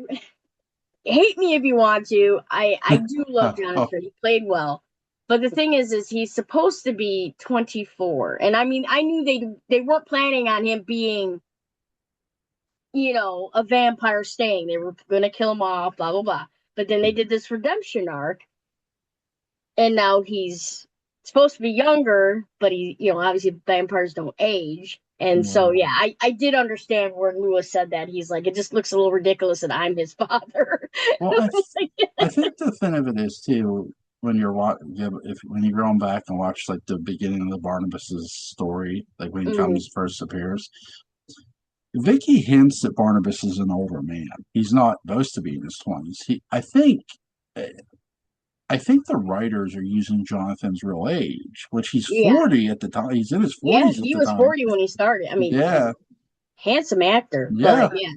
hate me if you want to. I do love
Oh,
Jonathan. He played well. But the thing is he's supposed to be 24. And I mean, I knew they weren't planning on him being, a vampire staying. They were going to kill him off, blah blah blah. But then they did this redemption arc, and now he's supposed to be younger, but obviously vampires don't age. And so,
yeah.
yeah, I did understand where Lewis said that. He's like, it just looks a little ridiculous that I'm his father.
Well, I think the thing of it is too when you're if when you're going back and watch like the beginning of the Barnabas's story, like when he
Mm,
comes first appears, Vicky hints that Barnabas is an older man. He's not supposed to be in his 20s. I think the writers are using Jonathan's real age, which he's
yeah,
40 at the time. He's in his
yeah,
40s at
he
the
was
time.
40 when he started. I mean,
Yeah,
handsome actor, but
yeah,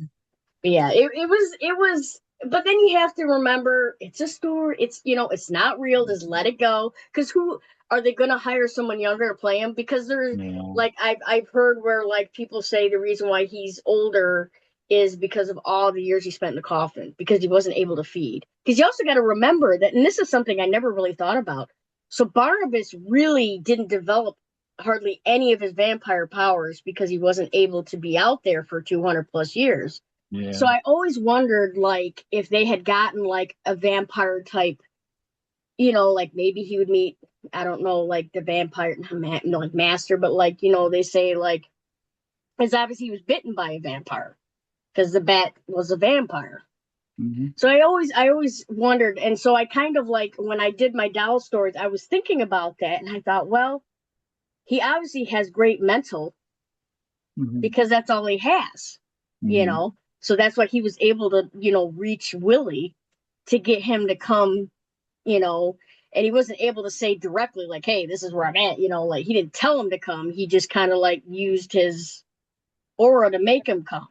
yeah, it was. But then you have to remember, it's a story. It's not real. Just let it go. Because who are they going to hire someone younger to play him? Because there's
yeah,
like I've heard where like people say the reason why he's older is because of all the years he spent in the coffin because he wasn't able to feed. Because you also got to remember that, and this is something I never really thought about. So Barnabas really didn't develop hardly any of his vampire powers because he wasn't able to be out there for 200 plus years.
yeah.
So I always wondered, like, if they had gotten like a vampire type, like maybe he would meet, I don't know, like the vampire, no, like master, but like, they say like, because obviously he was bitten by a vampire because the bat was a vampire.
Hmm.
So I always wondered, and so I kind of like when I did my doll stories, I was thinking about that, and I thought, well, he obviously has great mental
Hmm.
because that's all he has, you
Hmm.
know. So that's why he was able to, reach Willie to get him to come, you know, and he wasn't able to say directly like, "Hey, this is where I'm at," like he didn't tell him to come. He just kind of like used his aura to make him come.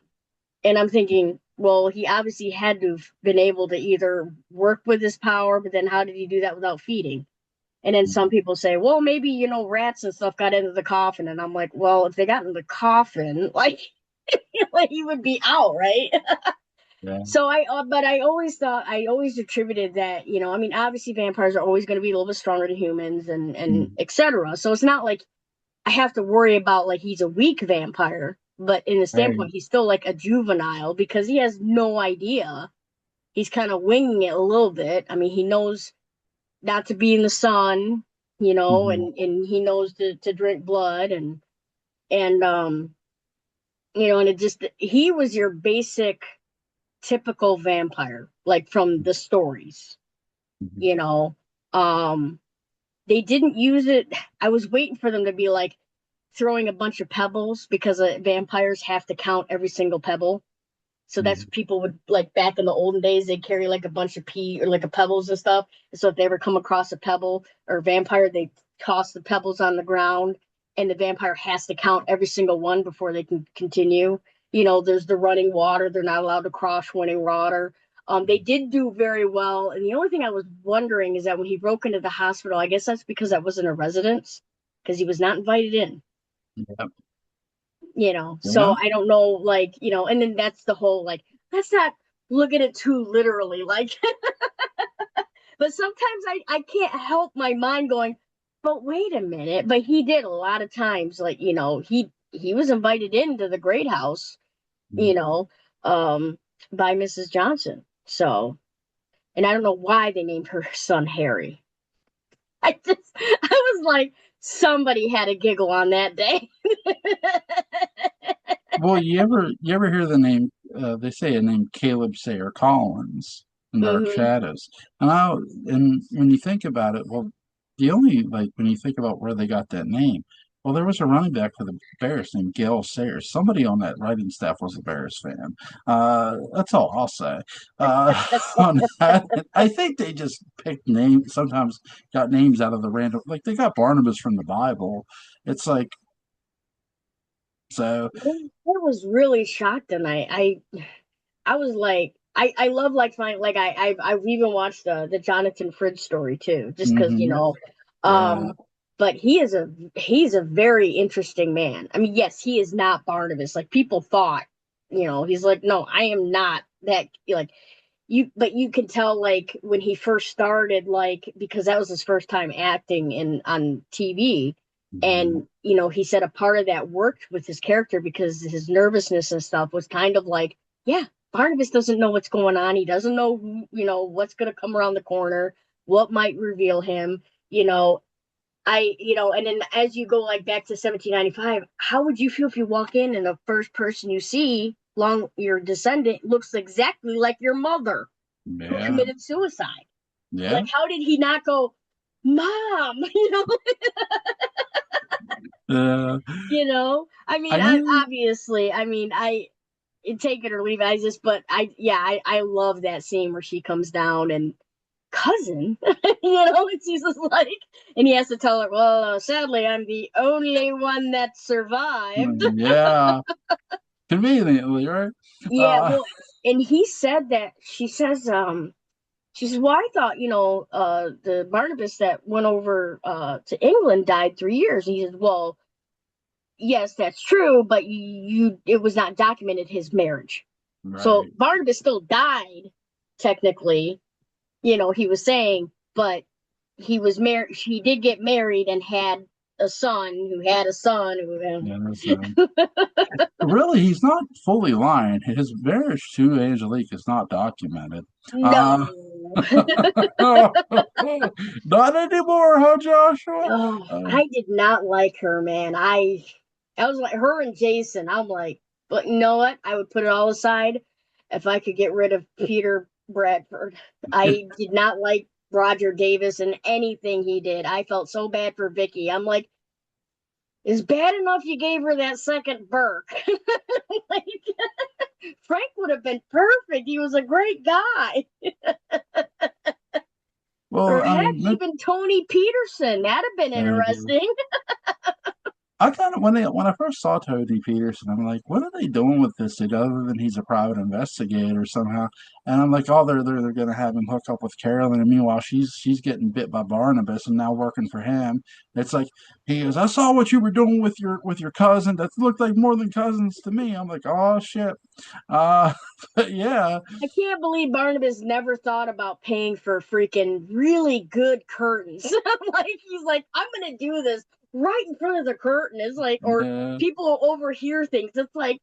And I'm thinking, well, he obviously had to have been able to either work with his power, but then how did he do that without feeding? And then some people say, well, maybe, rats and stuff got into the coffin. And I'm like, well, if they got in the coffin, like, like he would be out, right?
Yeah.
So but I always thought, I always attributed that, I mean, obviously vampires are always going to be a little bit stronger than humans and
Mm.
etc. So it's not like I have to worry about like he's a weak vampire, but in the
Right.
standpoint, he's still like a juvenile because he has no idea. He's kind of winging it a little bit. I mean, he knows not to be in the sun,
Hmm.
and he knows to drink blood and and it just he was your basic typical vampire, like from the stories,
Hmm.
you know. Um they didn't use it. I was waiting for them to be like throwing a bunch of pebbles because vampires have to count every single pebble. So that's
Mhm.
what people would like back in the olden days. They'd carry like a bunch of pea or like a pebbles and stuff. So if they ever come across a pebble or a vampire, they toss the pebbles on the ground, and the vampire has to count every single one before they can continue. There's the running water. They're not allowed to cross running water. They did do very well. And the only thing I was wondering is that when he broke into the hospital, I guess that's because that wasn't a residence because he was not invited in.
Yeah.
So
Yeah.
I don't know, like, and then that's the whole, like, let's not look at it too literally, like, but sometimes I can't help my mind going, but wait a minute, but he did a lot of times, like, he was invited into the great house, you know, um, by Mrs. Johnson. So, and I don't know why they named her son Harry. I was like, somebody had a giggle on that day.
Well, you ever hear the name? They say a name Caleb Sayer Collins in Dark
Hmm.
Shadows, and when you think about it, well, the only like when you think about where they got that name, well, there was a running back for the Bears named Gale Sayers. Somebody on that writing staff was a Bears fan. That's all I'll say. On that, I think they just picked names. Sometimes got names out of the random, like they got Barnabas from the Bible. It's like so.
I was really shocked, and I was like, I love like fine, like I've even watched the Jonathan Frid story too, just because
Hmm. Yeah.
um, but he's a very interesting man. I mean, yes, he is not Barnabas. Like people thought, he's like, no, I am not that. Like but you can tell like when he first started, like because that was his first time acting in on TV,
Mhm.
and he said a part of that worked with his character because his nervousness and stuff was kind of like, yeah, Barnabas doesn't know what's going on. He doesn't know what's going to come around the corner, what might reveal him. You know, and then as you go like back to 1795, how would you feel if you walk in and the first person you see, long your descendant, looks exactly like your mother who
Yeah.
committed suicide?
Yeah.
Like, how did he not go, Mom?
Uh,
I mean,
I know.
obviously, I mean, I take it or leave it. But yeah, I love that scene where she comes down and cousin, and she's just like, and he has to tell her, well, sadly, I'm the only one that survived.
Yeah. Conveniently, right?
Yeah,
Uh,
well, and he said that she says, well, I thought, the Barnabas that went over to England died 3 years. And he says, well, yes, that's true, but it was not documented his marriage. So
right.
Barnabas still died, technically, he was saying, but he was married. He did get married and had a son who had a son
Yeah.
who.
Really, he's not fully lying. His marriage to Angelique is not documented. Uh,
No.
not anymore, huh, Joshua?
Oh,
Uh,
I did not like her, man. I was like her and Jason. I'm like, but you know what? I would put it all aside if I could get rid of Peter Bradford. I did not like Roger Davis and anything he did. I felt so bad for Vicky. I'm like, it's bad enough you gave her that second Burke. Like, Frank would have been perfect. He was a great guy.
well,
Or
I
heck,
mean,
even Tony Peterson. That'd have been
uh,
interesting.
I kind of when I first saw Toby Peterson, I'm like, what are they doing with this dude other than he's a private investigator somehow? And I'm like, oh, they're gonna have him hook up with Carolyn, and meanwhile she's getting bit by Barnabas and now working for him. It's like he goes, I saw what you were doing with your cousin. That looked like more than cousins to me. I'm like, oh shit. Uh, but yeah,
I can't believe Barnabas never thought about paying for freaking really good curtains. Like he's like, I'm gonna do this right in front of the curtain. It's like, or
yeah,
people overhear things. It's like,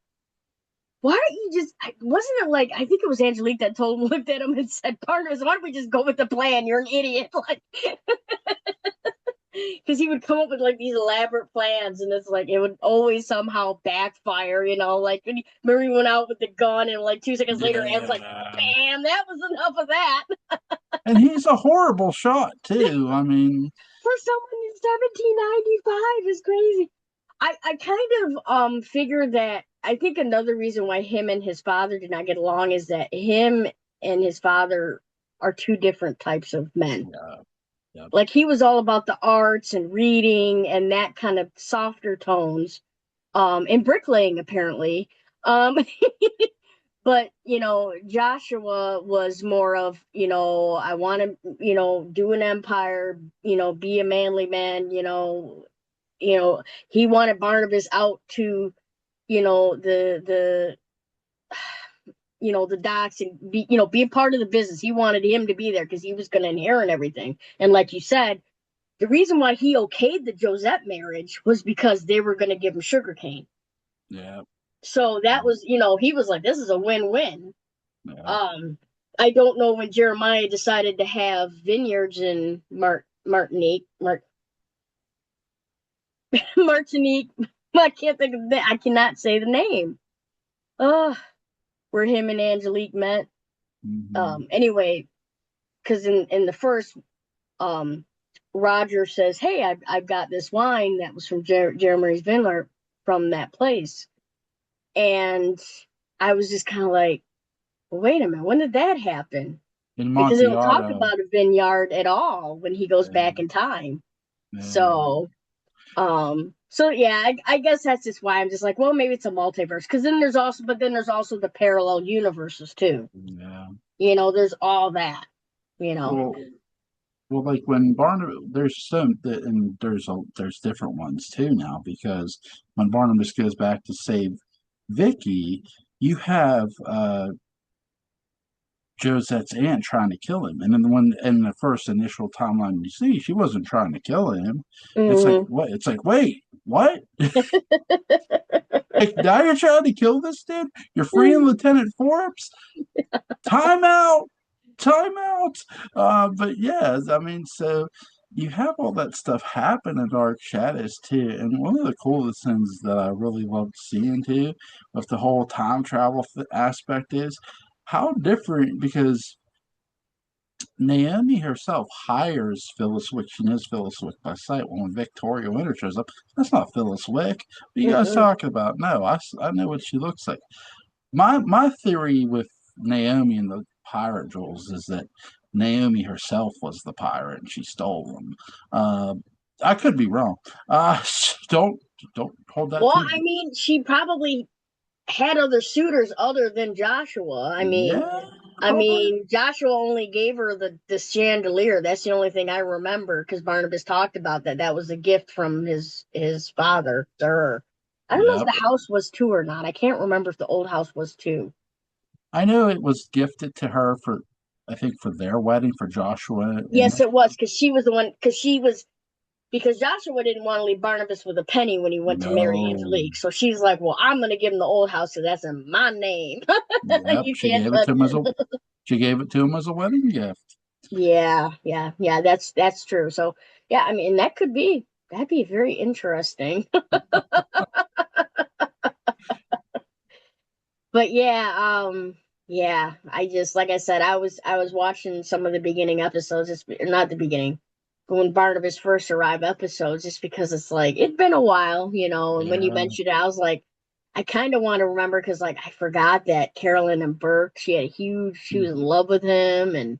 why don't you just? Wasn't it like I think it was Angelique that told him, looked at him and said, Barnabas, why don't we just go with the plan? You're an idiot. Like, because he would come up with like these elaborate plans, and it's like it would always somehow backfire. Like when Murray went out with the gun, and like 2 seconds later, and it's like,
yeah.
bam, that was enough of that.
And he's a horrible shot too. I mean,
For someone in 1795 is crazy. I kind of figured that I think another reason why him and his father did not get along is that him and his father are two different types of men.
Yeah. Yep.
Like he was all about the arts and reading and that kind of softer tones, and bricklaying apparently. Um, but Joshua was more of, I want to, do an empire, be a manly man, you know, he wanted Barnabas out to, the the docks and be a part of the business. He wanted him to be there because he was going to inherit everything. And like you said, the reason why he okayed the Josette marriage was because they were going to give him sugarcane.
Yeah.
So that was, he was like, this is a win-win.
Yeah.
Um, I don't know when Jeremiah decided to have vineyards in Martinique, Martinique. I can't think of that. I cannot say the name. Uh, where him and Angelique met.
Hmm.
Anyway, because in the first, um, Roger says, "Hey, I've got this wine that was from Jeremy's vineyard from that place," and I was just kind of like, well, "Wait a minute, when did that happen?"
In
Because they don't talk
Montiarta.
about a vineyard at all when he goes
Yeah.
back in time.
Yeah.
So yeah, I guess that's just why I'm just like, well, maybe it's a multiverse. Because then there's also the parallel universes too.
Yeah.
There's all that. You know.
Well, like when Barnabas, and there's different ones too now because when Barnabas goes back to save Vicky, you have Josette's aunt trying to kill him, and then when in the first initial timeline you see, she wasn't trying to kill him. It's like
Hmm.
what? It's like wait, what? Like now you're trying to kill this dude? You're freeing Lieutenant Forbes? Time out, time out. But yeah, I mean, so you have all that stuff happen in Dark Shadows too. And one of the coolest things that I really loved seeing too, with the whole time travel aspect is how different because Naomi herself hires Phyllis Wick. She knows Phyllis Wick by sight. When Victoria Winter shows up, that's not Phyllis Wick. What are you guys
Mm-mm.
talking about? No, I know what she looks like. My theory with Naomi and the pirate jewels is that Naomi herself was the pirate and she stole them. I could be wrong. Don't don't hold that
Well,
to
I
me.
mean, she probably had other suitors other than Joshua. I mean,
Yeah,
I
probably.
mean, Joshua only gave her the chandelier. That's the only thing I remember because Barnabas talked about that. That was a gift from his father to her. I don't know if
Yep.
the house was two or not. I can't remember if the old house was two.
I know it was gifted to her for, I think, for their wedding for Joshua and
Yes, it was because she was the one. Because Joshua didn't want to leave Barnabas with a penny when he went to marry
no.
Angelique. So she's like, "Well, I'm going to give him the old house, so that's in my name.
Yep.
You can't touch it."
She gave it to him as a wedding gift.
Yeah, yeah, yeah. That's true. So yeah, I mean, that'd be very interesting. But yeah. I just like I said, I was watching some of the beginning episodes. It's not the beginning, but when Barnabas first arrived episodes, just because it's like it'd been a while, And when you
Yeah.
mentioned it, I was like, I kind of want to remember because like I forgot that Carolyn and Burke, she was in love with him, and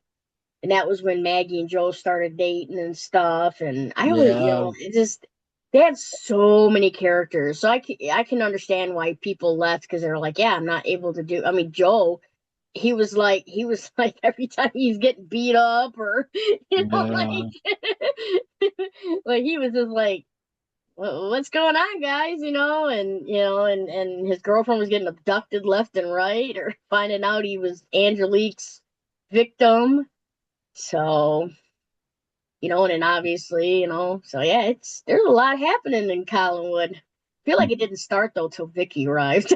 that was when Maggie and Joe started dating and stuff. And I always,
Yeah.
it just they had so many characters, so I can understand why people left because they're like, yeah, I'm not able to do. I mean, Joe, he was like every time he's getting beat up or like
Yeah.
like he was just like, What's going on, guys?" And his girlfriend was getting abducted left and right, or finding out he was Angelique's victim. So, and then obviously, so yeah, there's a lot happening in Collinwood. I feel like it didn't start though till Vicky arrived.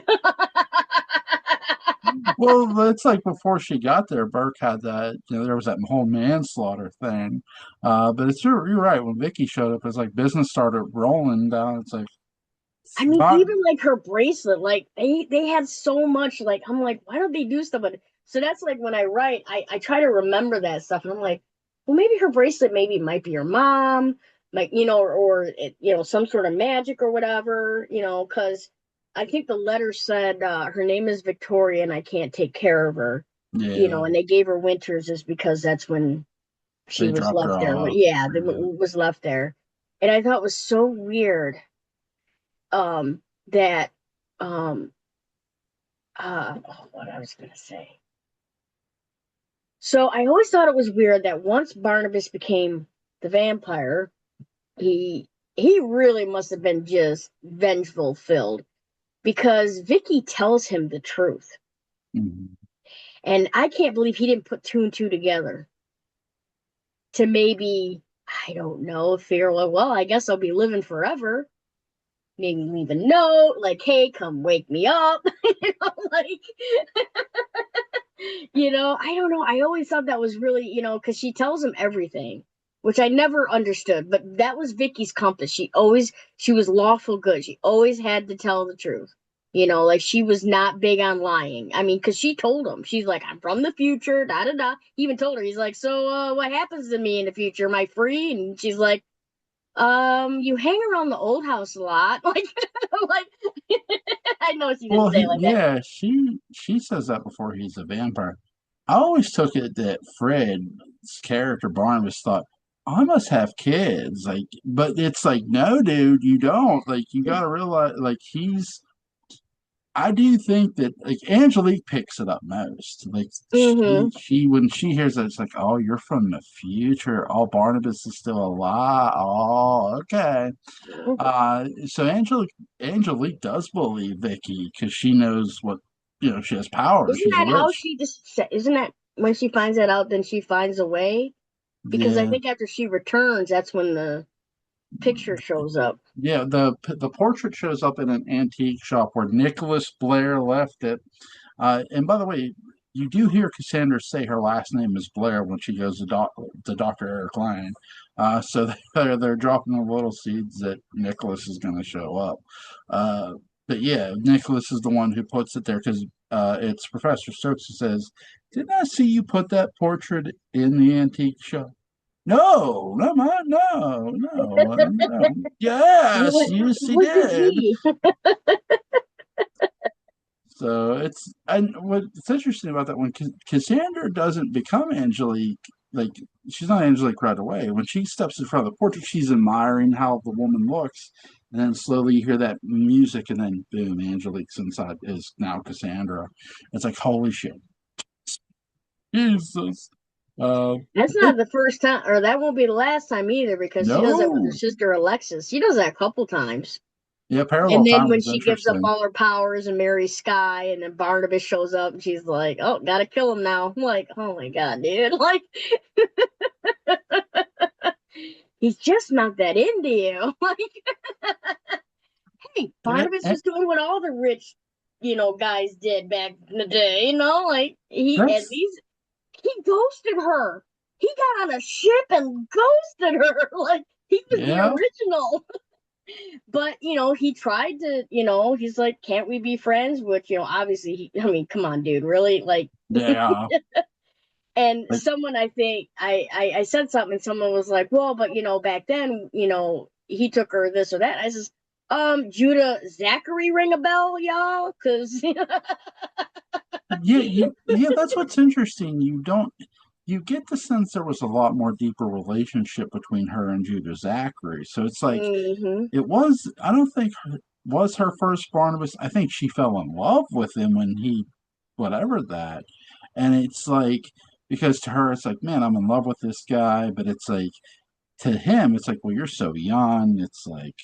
Well, it's like before she got there, Burke had that, there was that whole manslaughter thing. But you're right. When Vicky showed up, it's like business started rolling down. It's like,
I
it's
mean,
not,
even like her bracelet, like they had so much. Like I'm like, why don't they do stuff with it? So that's like when I write, I try to remember that stuff, and I'm like, well, maybe her bracelet maybe might be her mom. like some sort of magic or whatever, because I think the letter said her name is Victoria and I can't take care of her,
Yeah,
and they gave her Winters is because that's when she
they
was
dropped
left
her
there.
off.
Yeah,
Yeah.
was left there, and I thought it was so weird that um what I was gonna say. So I always thought it was weird that once Barnabas became the vampire, he he really must have been just vengeful filled because Vicky tells him the truth.
Mhm.
And I can't believe he didn't put two and two together to maybe, I don't know, figure, well, I guess I'll be living forever. Maybe leave a note like, hey, come wake me up. Like, I don't know. I always thought that was really, because she tells him everything, which I never understood. But that was Vicky's compass. She was lawful good. She always had to tell the truth. Like she was not big on lying. I mean, because she told him, she's like, I'm from the future, da da da. He even told her, he's like, so what happens to me in the future? Am I free? And she's like, you hang around the old house a lot. Like, like I know she didn't
Well,
say it like that.
yeah, she says that before he's a vampire. I always took it that Fred's character Barnabas thought, I must have kids. Like, but it's like, no, dude, you don't. Like, you got to realize, like, I do think that like Angelique picks it up most. Like
Mm-hmm.
she when she hears that, it's like, oh, you're from the future. Oh, Barnabas is still alive. Oh, okay. So Angelique does believe Vicky because she knows what she has power.
Isn't
She's a
that how
witch.
she just? Isn't that when she finds that out? Then she finds a way because I
Yeah,
think after she returns, that's when the picture shows up.
yeah. The portrait shows up in an antique shop where Nicholas Blair left it. And by the way, you do hear Cassandra say her last name is Blair when she goes to Dr. Eric Lang. So they're dropping the little seeds that Nicholas is going to show up. Uh, but yeah, Nicholas is the one who puts it there because it's Professor Stokes who says, "Didn't I see you put that portrait in the antique shop?" No, no, no, no, no. Yes, yes,
It
he
was just
did.
me.
So it's and what's interesting about that one, Cassandra doesn't become Angelique. Like she's not Angelique right away. When she steps in front of the portrait, she's admiring how the woman looks, and then slowly you hear that music, and then boom, Angelique's inside is now Cassandra. It's like holy shit, Jesus. Uh,
That's
it
not the first time, or that won't be the last time either, because she does that with her
no,
sister Alexis. She does that a couple times.
yeah,
And
parallel
then
time
when
was
she gives up
interesting.
all her powers and marries Sky, and then Barnabas shows up, and she's like, "Oh, gotta kill him now." I'm like, "Oh my god, dude!" Like, he's just not that into you. Like, hey,
Yeah,
Barnabas was doing what all the rich, guys did back in the day. Like he at
that's
least he ghosted her. He got on a ship and ghosted her. Like he was the
yeah,
original. But he tried to. He's like, "Can't we be friends?" Which obviously, I mean, come on, dude, really, like.
yeah.
And
Like
someone, I think, I said something, and someone was like, "Well, but back then, he took her this or that." I says, Judah Zachary ring a bell, y'all? Because
yeah, that's what's interesting. You get the sense there was a lot more deeper relationship between her and Judah Zachary. So it's like
hmm
I don't think was her first Barnabas. I think she fell in love with him when he whatever that. And it's like because to her it's like, man, I'm in love with this guy, but it's like to him it's like, well, you're so young. It's like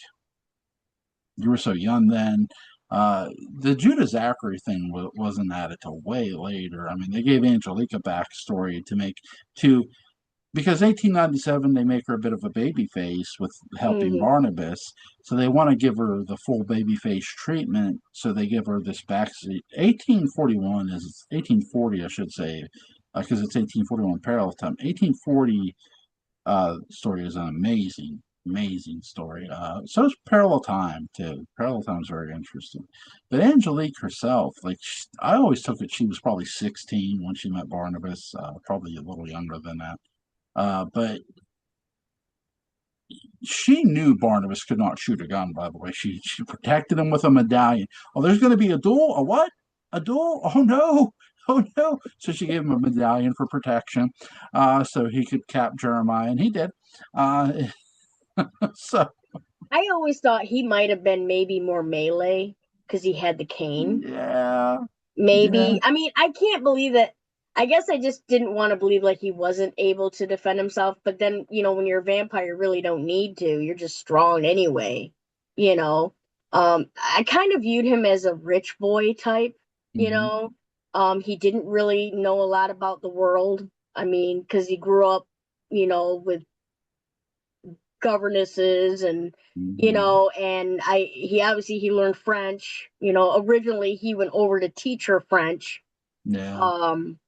you were so young then. The Judah Zachary thing wasn't added till way later. I mean, they gave Angelique a backstory to because 1897 they make her a bit of a baby face with helping
hmm
Barnabas, so they want to give her the full baby face treatment. So they give her this backstory. 1840, I should say, because it's 1841 parallel time. 1840 story is an amazing story. So is Parallel Time too. Parallel Time is very interesting. But Angelique herself, like I always took it, she was probably 16 when she met Barnabas, probably a little younger than that. But she knew Barnabas could not shoot a gun, by the way. She protected him with a medallion. Oh, there's going to be a duel? A what? A duel? Oh, no. Oh, no. So she gave him a medallion for protection so he could cap Jeremiah, and he did. Uh, so,
I always thought he might have been maybe more melee because he had the cane.
yeah. Yeah.
Maybe. I mean, I can't believe that. I guess I just didn't want to believe like he wasn't able to defend himself. But then, when you're a vampire, you really don't need to. You're just strong anyway, you know. I kind of viewed him as a rich boy type, you
Mm-hmm.
know. He didn't really know a lot about the world. I mean, because he grew up, with governesses and
Mm-hmm.
and he obviously he learned French. Originally he went over to teach her French,
Yeah.
um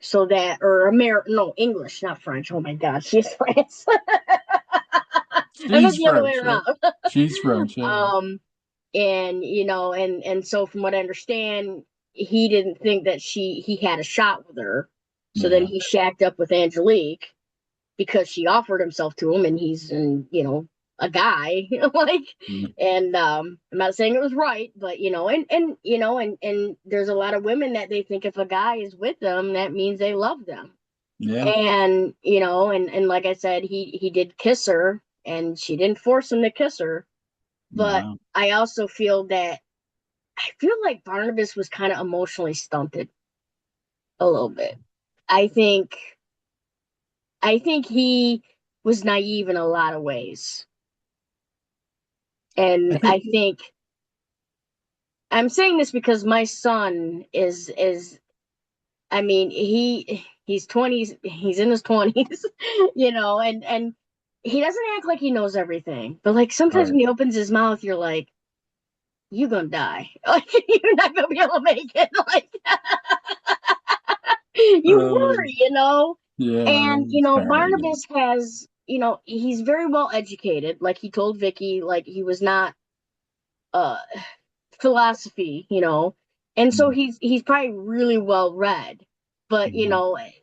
so that or American no English, not French. Oh my god, she's France. I meant
She's
the other way
French. Yeah.
around.
She's French. Yeah.
And and so from what I understand, he didn't think that he had a shot with her, so then
Yeah.
he shacked up with Angelique because she offered himself to him, and he's a guy. Like,
Mm,
and I'm not saying it was right, but and there's a lot of women that they think if a guy is with them, that means they love them.
yeah.
And and like I said, he did kiss her, and she didn't force him to kiss her. But
No.
I also feel like Barnabas was kind of emotionally stunted a little bit. I think I think he was naive in a lot of ways.
I
And
think.
I think I'm saying this because my son is I mean, he's 20s, he's in his 20s, and he doesn't act like he knows everything. But like sometimes
Right.
when he opens his mouth, you're like, you're gonna die. Like you're not gonna be able to make it. Like you
Um.
worry.
Yeah.
And
Apparently.
Barnabas has, he's very well educated. Like he told Vicky, like he was not uh philosophy. And so
Yeah.
he's probably really well read. But
Mhm.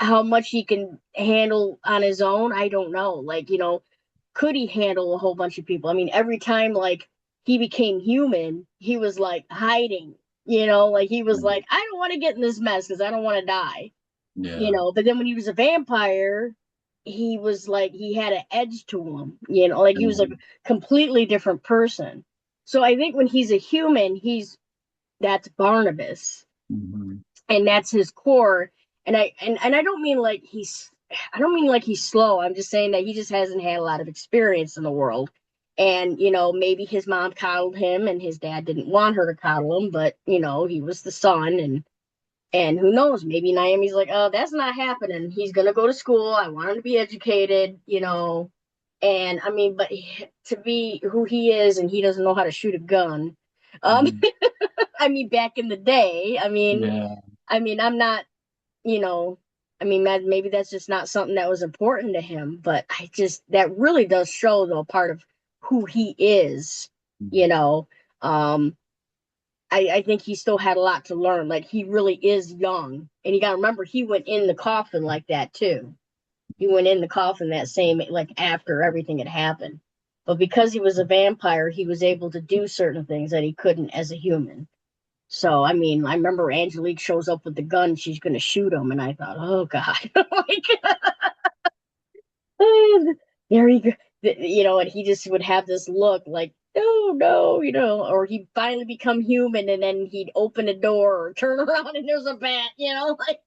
how much he can handle on his own, I don't know. Like, could he handle a whole bunch of people? I mean, every time like he became human, he was like hiding, like he was
Mhm.
like, I don't want to get in this mess because I don't want to die.
Yeah.
But then when he was a vampire, he was like he had an edge to him, like he was a
Mhm.
completely different person. So I think when he's a human, that's Barnabas,
Mhm.
and that's his core. And I don't mean like he's slow. I'm just saying that he just hasn't had a lot of experience in the world. And maybe his mom coddled him and his dad didn't want her to coddle him, but he was the son. And who knows, maybe Naomi's like, oh, that's not happening. He's gonna go to school. I want him to be educated. And I mean, but to be who he is, and he doesn't know how to shoot a gun. um
Mhm.
I mean, back in the day,
Yeah.
I'm not, you know, maybe that's just not something that was important to him, but that really does show, though, part of who he is, you
Mhm.
know. Um, I think he still had a lot to learn. Like, he really is young. And you got to remember, he went in the coffin like that, too. He went in the coffin that same, like, after everything had happened. But because he was a vampire, he was able to do certain things that he couldn't as a human. So, I mean, I remember Angelique shows up with the gun. She's going to shoot him. And I thought, oh, God. Like, there he go. And he just would have this look like, no, no, or he'd finally become human and then he'd open a door or turn around and there's a bat, like,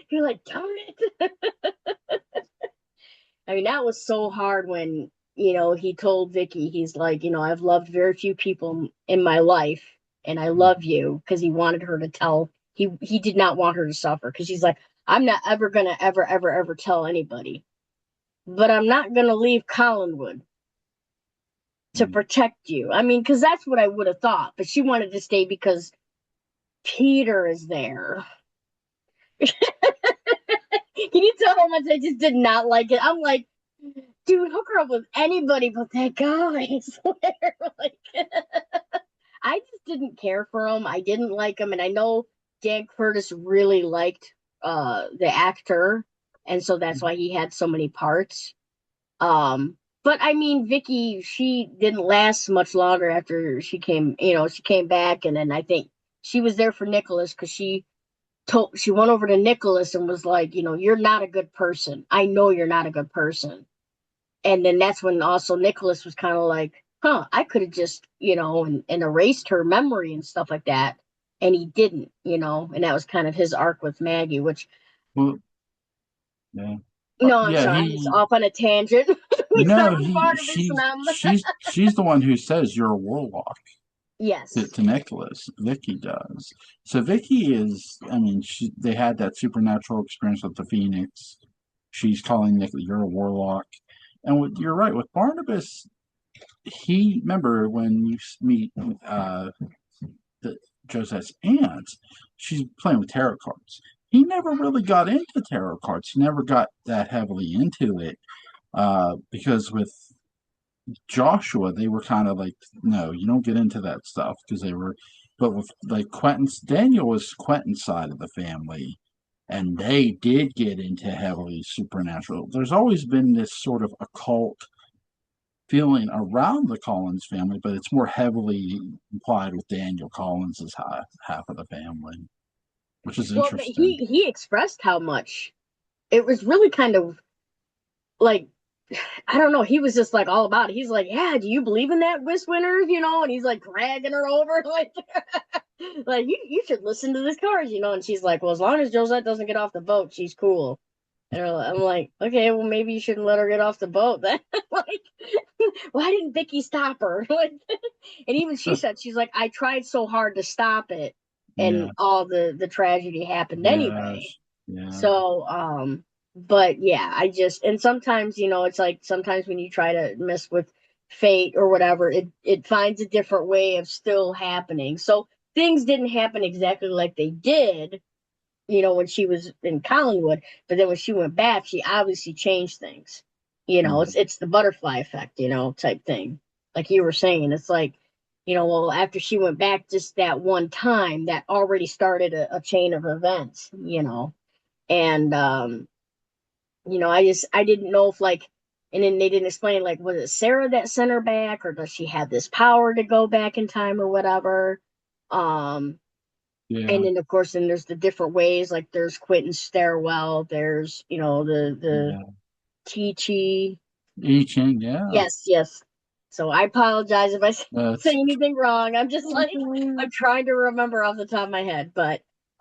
you're like, darn it. I mean, that was so hard when, he told Vicky, he's like, I've loved very few people in my life, and I love you, because he wanted her to tell, he did not want her to suffer, because he's like, I'm not ever gonna ever, ever, ever tell anybody, but I'm not gonna leave Collinwood to
Mhm.
protect you. I mean, because that's what I would have thought, but she wanted to stay because Peter is there. Can you tell how much I just did not like it? I'm like, dude, hook her up with anybody but that guy. I swear. Like, I just didn't care for him. I didn't like him, and I know Dan Curtis really liked the actor, and so that's why he had so many parts. But I mean, Vicky, she didn't last much longer after she came. She came back, and then I think she was there for Nicholas because she went over to Nicholas and was like, you're not a good person. I know you're not a good person. And then that's when also Nicholas was kind of like, huh, I could have just, and erased her memory and stuff like that. And he didn't, and that was kind of his arc with Maggie, which,
Well, yeah,
no, I'm
yeah.
sorry, I'm just off on a tangent. We
No,
start with Barnabas and I'm,
she's the one who says you're a warlock
yes.
to Nicholas. Vicky does. So Vicky is, I mean, they had that supernatural experience with the Phoenix. She's calling Nick, you're a warlock. And you're right with Barnabas. He remember when you meet the, Josette's aunt, she's playing with tarot cards. He never really got into tarot cards. He never got that heavily into it because with Joshua, they were kind of like, no, you don't get into that stuff because they were, but with like Quentin's, Daniel was Quentin's side of the family, and they did get into heavily supernatural. There's always been this sort of occult feeling around the Collins family, but it's more heavily implied with Daniel Collins as half of the family, which is
Well, but
interesting.
he expressed how much it was really kind of like, I don't know. He was just like all about it. He's like, yeah, do you believe in that, Miss Winters? And he's like dragging her over, like you should listen to this card, And she's like, well, as long as Josette doesn't get off the boat, she's cool. And I'm like, okay, well, maybe you shouldn't let her get off the boat then. Like, why didn't Vicky stop her? Like, and even she said, she's like, I tried so hard to stop it, and
Yeah,
all the tragedy happened anyway.
yes, yeah,
So, but yeah, and sometimes, it's like sometimes when you try to mess with fate or whatever, it finds a different way of still happening. So things didn't happen exactly like they did, when she was in Collinwood, but then when she went back, she obviously changed things.
yeah,
It's the butterfly effect, type thing. Like you were saying, it's like, well, after she went back just that one time, that already started a chain of events, and I didn't know if like, and then they didn't explain like, was it Sarah that sent her back, or does she have this power to go back in time or whatever? Um, and
yeah,
then of course, then there's the different ways. Like there's Quentin's stairwell. There's the
yeah.
Chi.
I Ching, yeah.
Yes, yes. So I apologize if I say
That's
anything wrong. I'm just like I'm trying to remember off the top of my head,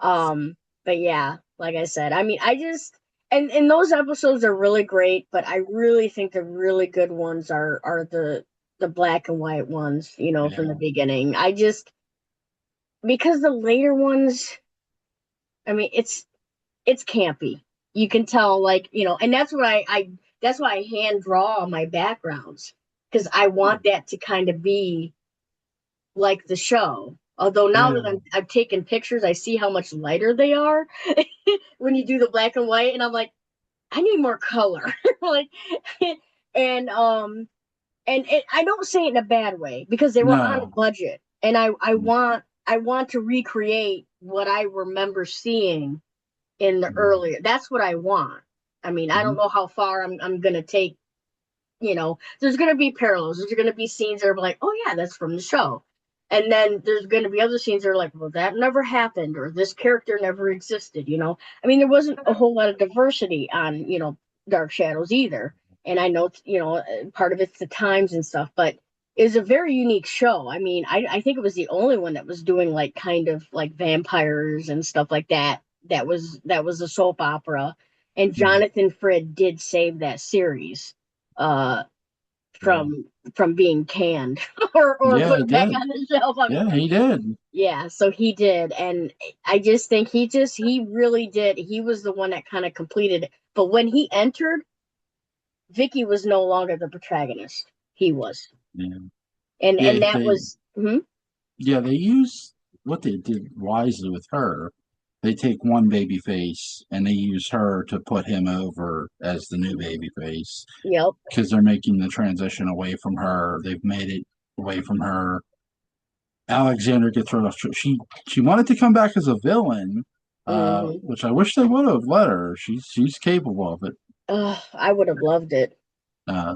um, but yeah, like I said, I mean, I just and those episodes are really great, but I really think the really good ones are the black and white ones, from the
yeah,
beginning. I just because the later ones, I mean, it's campy. You can tell, like, and that's what I that's why I hand draw my backgrounds because I want that to kind of be like the show. Although now that
yeah.
I've taken pictures, I see how much lighter they are when you do the black and white, and I'm like, I need more color, like, and I don't say it in a bad way because they were on a
No.
budget, and I want to recreate what I remember seeing in the earlier. That's what I want. I mean, I don't
Mm-hmm.
know how far I'm gonna take. There's gonna be parallels. There's gonna be scenes that are like, oh yeah, that's from the show, and then there's gonna be other scenes that are like, well, that never happened, or this character never existed. I mean, there wasn't a whole lot of diversity on Dark Shadows either, and I know part of it's the times and stuff, but it's a very unique show. I mean, I think it was the only one that was doing like kind of like vampires and stuff like that. That was a soap opera, and
Yeah,
Jonathan Frid did save that series uh
yeah,
from being canned or
yeah. He
put back
did.
on the shelf. I mean,
Yeah, he did.
yeah, so he did, and I just think he really did. He was the one that kind of completed it. But when he entered, Vicky was no longer the protagonist. He was.
Yeah,
And
yeah.
that was
Yeah, they use what they did wisely with her. They take one baby face and they use her to put him over as the new baby face
yep.
because they're making the transition away from her. They've made it away from her. Alexander gets thrown off. She wanted to come back as a villain,
Hmm.
which I wish they would have let her. She's capable of it.
I would have loved it.
Uh,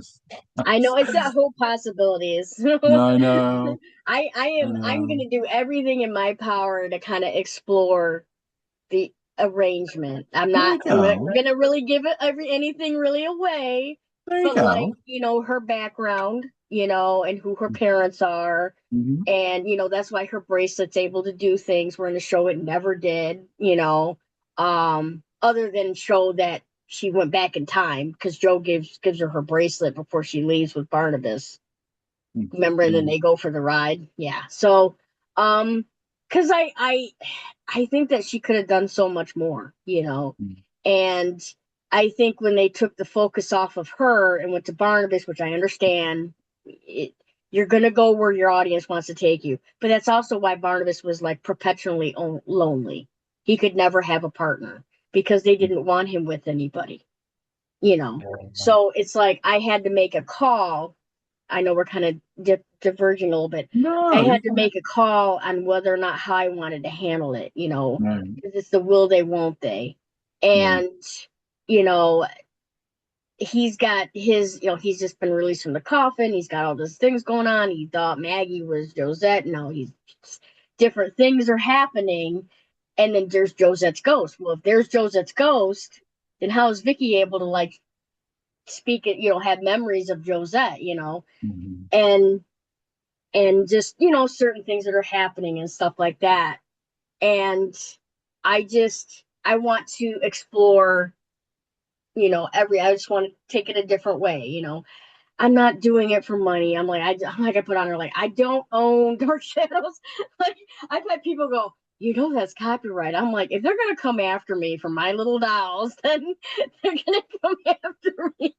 I know it's that whole possibilities.
no, I know, I
I'm
know.
gonna do everything in my power to kind of explore the arrangement.
There you
I'm not
go.
gonna really give it anything really away,
There you
but like,
go.
her background, and who her parents are.
Hmm.
And, that's why her bracelet's able to do things where in the show it never did, other than show that she went back in time because Joe gives her bracelet before she leaves with Barnabas. Remember, and then
Hmm.
they go for the ride. Yeah. So, because I think that she could have done so much more, and I think when they took the focus off of her and went to Barnabas, which I understand, it, you're gonna go where your audience wants to take you, but that's also why Barnabas was like perpetually lonely. He could never have a partner because they didn't want him with anybody, you know. So it's like I had to make a call. I know we're kind of diverging a little bit. I
No, you're
had to
fine.
make a call on whether or not how I wanted to handle it,
Right,
because it's the will they, won't they.
right.
And, you know, he's got his, he's just been released from the coffin. He's got all these things going on. He thought Maggie was Josette. No, he's different things are happening. And then there's Josette's ghost. Well, if there's Josette's ghost, then how is Vicky able to like speak it, have memories of Josette,
Hmm.
and just certain things that are happening and stuff like that. And I want to explore, I just want to take it a different way. I'm not doing it for money. I'm like, I put on her like, I don't own Dark Shadows. Like, I've had people go, that's copyright. I'm like, if they're gonna come after me for my little dolls, then they're gonna come after me.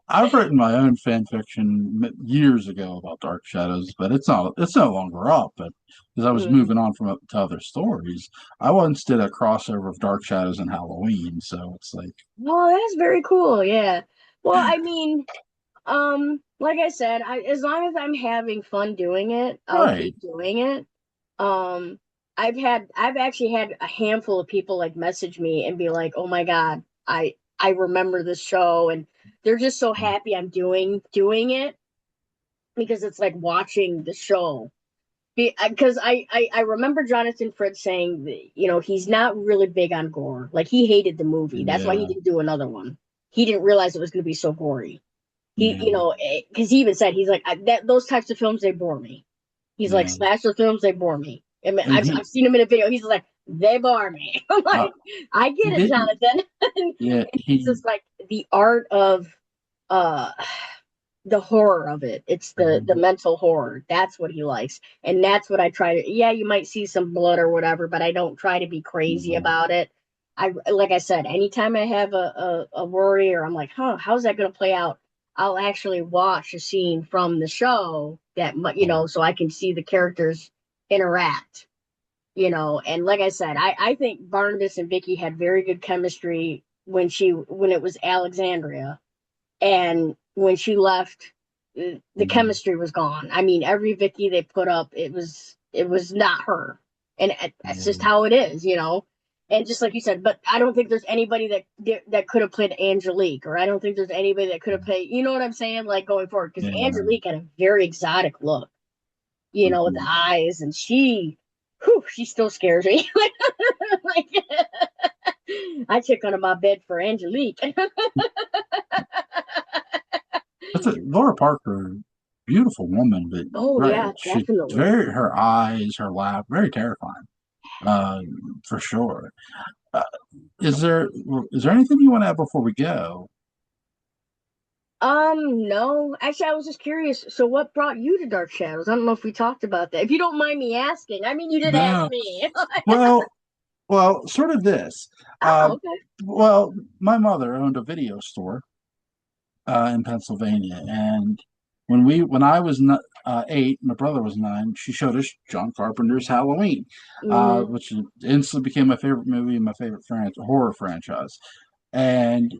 I've written my own fan fiction years ago about Dark Shadows, but it's no longer up. But because I was
Mm.
moving on from to other stories, I once did a crossover of Dark Shadows and Halloween, so it's like
Oh, that's very cool. Yeah. Well, I mean, like I said, as long as I'm having fun doing it, I'll
right.
keep doing it. Um, I've actually had a handful of people like message me and be like, "Oh my God, I remember this show," and they're just so happy I'm doing it because it's like watching the show. Because I remember Jonathan Fritz saying that, he's not really big on gore. Like he hated the movie. That's why he
Yeah,
didn't do another one. He didn't realize it was going to be so gory. He,
yeah,
because he even said he's like that. Those types of films they bore me. He's like
yeah.
slasher films they bore me. I mean,
And
I've seen him in a video. He's like they bore me. I'm
uh,
like I
he
get it,
didn't.
Jonathan. And
Yeah,
he's just like the art of uh the horror of it. It's the
Mhm.
mental horror. That's what he likes, and that's what I try to. Yeah, you might see some blood or whatever, but I don't try to be crazy
Mhm.
about it. I like I said, anytime I have a worry or I'm like, how's that going to play out? I'll actually watch a scene from the show that so I can see the characters interact. And like I said, I think Barnabas and Vicky had very good chemistry when it was Alexandria, and when she left, the
Mhm.
chemistry was gone. I mean, every Vicky they put up, it was not her, and that's just
Yeah.
how it is. And just like you said, but I don't think there's anybody that could have played Angelique, or I don't think there's anybody that could have played. You know what I'm saying? Like going forward, because
Yeah.
Angelique had a very exotic look, with the
Mhm.
eyes, and she still scares me. Like, I check under my bed for Angelique.
That's a Laura Parker, beautiful woman, but
Oh
right,
yeah,
she
definitely.
very her eyes, her laugh, very terrifying. Uh, for sure. Uh, is there anything you want to add before we go?
No. Actually, I was just curious. So what brought you to Dark Shadows? I don't know if we talked about that. If you don't mind me asking. I mean, you did ask
No.
me.
Well, sort of this. Uh,
Oh, okay.
well, my mother owned a video store in Pennsylvania, and when I was 8, my brother was 9, she showed us John Carpenter's Halloween,
Mm-hmm.
which instantly became my favorite movie and my favorite horror franchise. And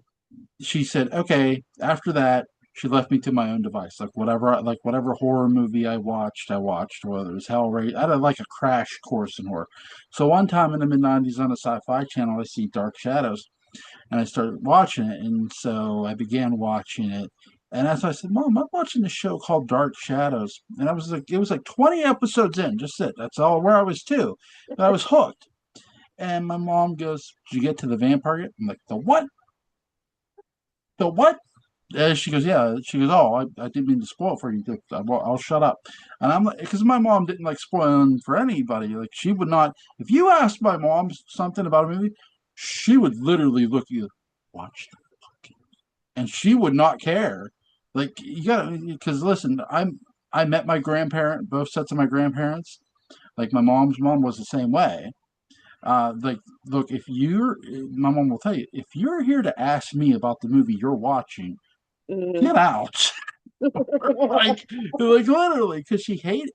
she said, okay, after that, she left me to my own device. Like whatever horror movie I watched, whether it was Hellraiser. I had like a crash course in horror. So one time in the mid '90s on a sci-fi channel, I see Dark Shadows. and I started watching it, and so I began watching it. And as I said, Mom, I'm watching this show called Dark Shadows. And I was like, it was like 20 episodes in, just it. That's all where I was too. But I was hooked. And my mom goes, "Did you get to the vampire yet?" I'm like, "The what? The what?" And she goes, "Yeah." She goes, "Oh, I didn't mean to spoil it for you. I'll shut up." And I'm like, because my mom didn't like spoiling for anybody. Like, she would not, if you asked my mom something about a movie, she would literally look at you, watch the fucking, and she would not care. Like, you got to, because listen, I met my grandparent, both sets of my grandparents. Like, my mom's mom was the same way. Like, look, if you're, my mom will tell you, if you're here to ask me about the movie you're watching,
Mhm.
get out. like literally, because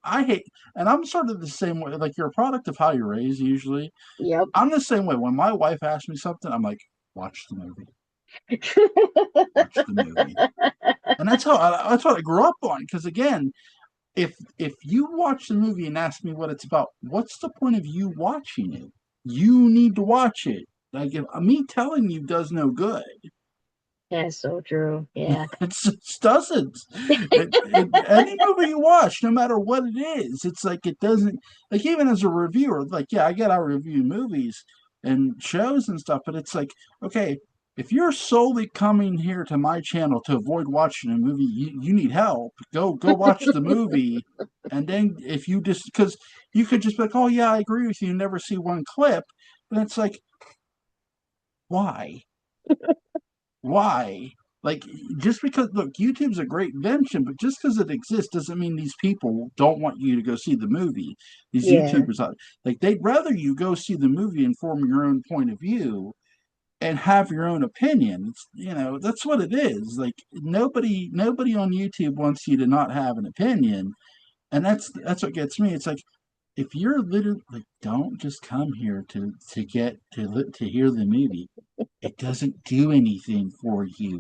I hate, and I'm sort of the same way. Like, you're a product of how you're raised. Usually,
Yep.
I'm the same way. When my wife asks me something, I'm like, watch the movie, watch the movie, and that's what I grew up on. Because again, if you watch the movie and ask me what it's about, what's the point of you watching it? You need to watch it. Like, if me telling you does no good.
That's so true. Yeah.
It just doesn't. Any movie you watch, no matter what it is, it's like it doesn't. Like, even as a reviewer, like, yeah, I get out review movies and shows and stuff, but it's like, okay, if you're solely coming here to my channel to avoid watching a movie, you need help. Go watch the movie, and then if you just, because you could just be like, oh yeah, I agree with you, and never see one clip, and it's like, why? Why? Like, just because, look, YouTube's a great invention, but just because it exists doesn't mean these people don't want you to go see the movie. These
Yeah.
YouTubers, like, they'd rather you go see the movie and form your own point of view and have your own opinion. That's what it is. Like, nobody on YouTube wants you to not have an opinion, and that's what gets me. It's like, if you're literally like, don't just come here to hear the movie. It doesn't do anything for you.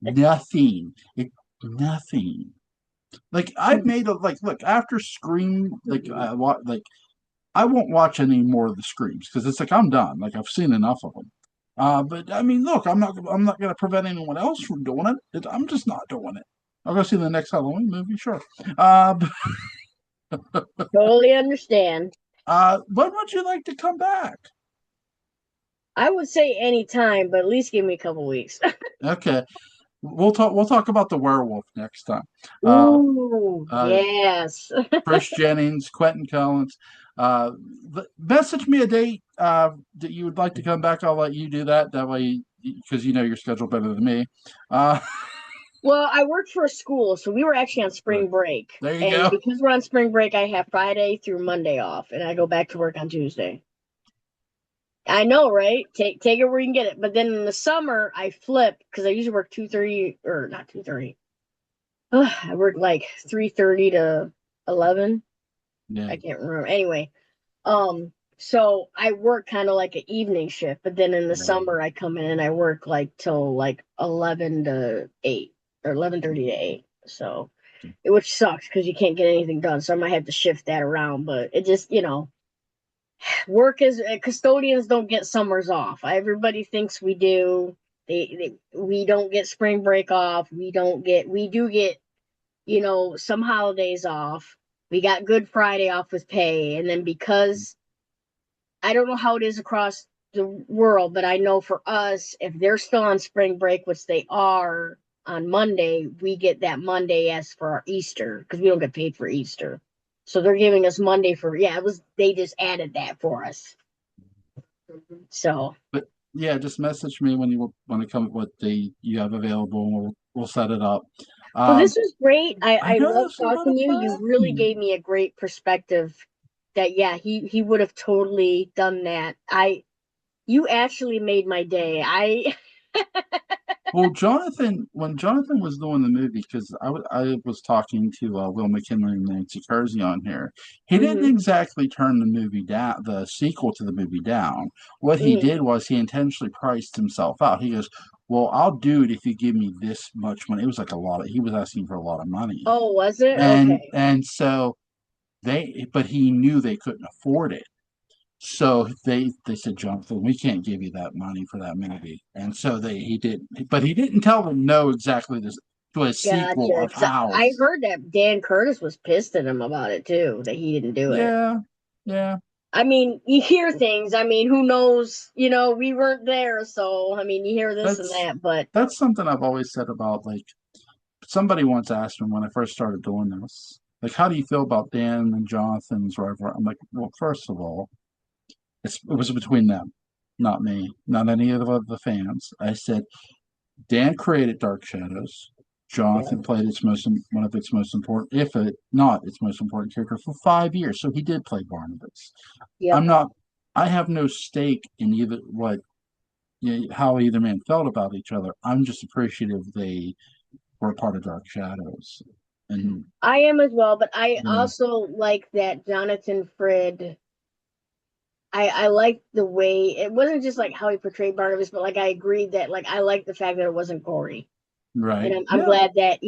Nothing. Nothing. Like, I've made a, like, look, after Scream, like I won't watch any more of the Screams because it's like I'm done. Like, I've seen enough of them. But I mean, look, I'm not going to prevent anyone else from doing it. I'm just not doing it. I'll go see the next Halloween movie, sure. But,
Totally understand.
when would you like to come back?
I would say any time, but at least give me a couple weeks.
Okay, we'll talk about the werewolf next time. Uh,
Ooh,
uh,
yes.
Chris Jennings, Quentin Collins. Uh, Message me a date that you would like to come back. I'll let you do that. That way, because you know your schedule better than me. Uh,
Well, I worked for a school, so we were actually on spring break.
there you
And
go.
because we're on spring break, I have Friday through Monday off, and I go back to work on Tuesday. I know, right? Take it where you can get it. But then in the summer, I flip because I usually work 2:30 or not 2:30. I work like 3:30 to 11.
Yeah,
I can't remember. Anyway, so I work kind of like an evening shift, but then in the
yeah.
summer I come in and I work like till like 11 to 8 or 11:30 to 8. So which sucks because you can't get anything done. So I might have to shift that around, but it just, work is custodians don't get summers off. Everybody thinks we do. We don't get spring break off. We do get, some holidays off. We got Good Friday off with pay. And then because I don't know how it is across the world, but I know for us, if they're still on spring break, which they are on Monday, we get that Monday as for our Easter because we don't get paid for Easter. So they're giving us Monday for, yeah, they just added that for us. So,
But yeah, just message me when you want to come, what day you have available, and we'll set it up.
well,
Um,
this was great.
I
I
know
love
this is a lot
talking
of
to you. You really
fun.
gave me a great perspective that, yeah, he would have totally done that. You actually made my day.
Well, when Jonathan was doing the movie, because I was talking to Will McKinley and Nancy Kersey on here, he didn't
Mhm,
exactly turn the movie down, the sequel to the movie down. What he
mhm.
did was he intentionally priced himself out. He goes, "Well, I'll do it if you give me this much money." It was like a lot of, he was asking for a lot of money,
Oh, was it?
and
Okay.
and so but he knew they couldn't afford it. So they said, Jonathan, we can't give you that money for that movie, and so he did, but he didn't tell them no exactly this to a sequel
Gotcha.
of
'Cause I
House.
heard that Dan Curtis was pissed at him about it too, that he didn't do it.
Yeah, yeah.
I mean, you hear things. I mean, who knows? You know, we weren't there, so I mean, you hear this and
That's
that, but
that's something I've always said about like somebody once asked me when I first started doing this, like, how do you feel about Dan and Jonathan's whatever? I'm like, well, first of all, it was between them, not me, not any of the fans. I said Dan created Dark Shadows.
yeah,
Jonathan played one of its most important, if it not its most important character, for 5 years. So he did play Barnabas. I'm
yep.
not. I have no stake in either how either man felt about each other. I'm just appreciative they were a part of Dark Shadows, and
I am as well, but I
you know,
also like that Jonathan Frid. I like the way it wasn't just like how he portrayed Barnabas, but like I agreed that like I like the fact that it wasn't gory, and
right?
I'm
Yeah,
glad that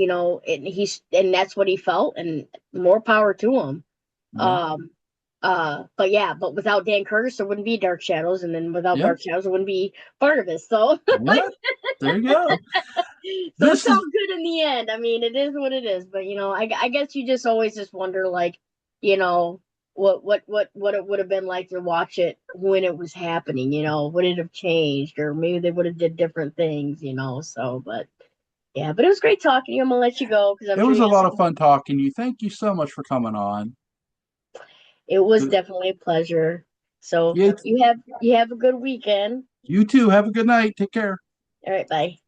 and that's what he felt, and more power to him.
yeah,
Um, but yeah, but without Dan Curtis, there wouldn't be Dark Shadows, and then without
yeah,
Dark Shadows, there wouldn't be Barnabas. So,
yeah. There you go.
so
This
it's all
is
good in the end. I mean, it is what it is. But I guess you just always just wonder, like, you know, what it would have been like to watch it when it was happening. Would it have changed, or maybe they would have did different things. So, but yeah, but it was great talking to you. I'm gonna let you go because I'm
it
sure
was
you
a
got
lot of
something.
fun talking to you. Thank you so much for coming on.
It was definitely a pleasure. So
You,
you have a good weekend.
you too. Have a good night. Take care.
All right, bye.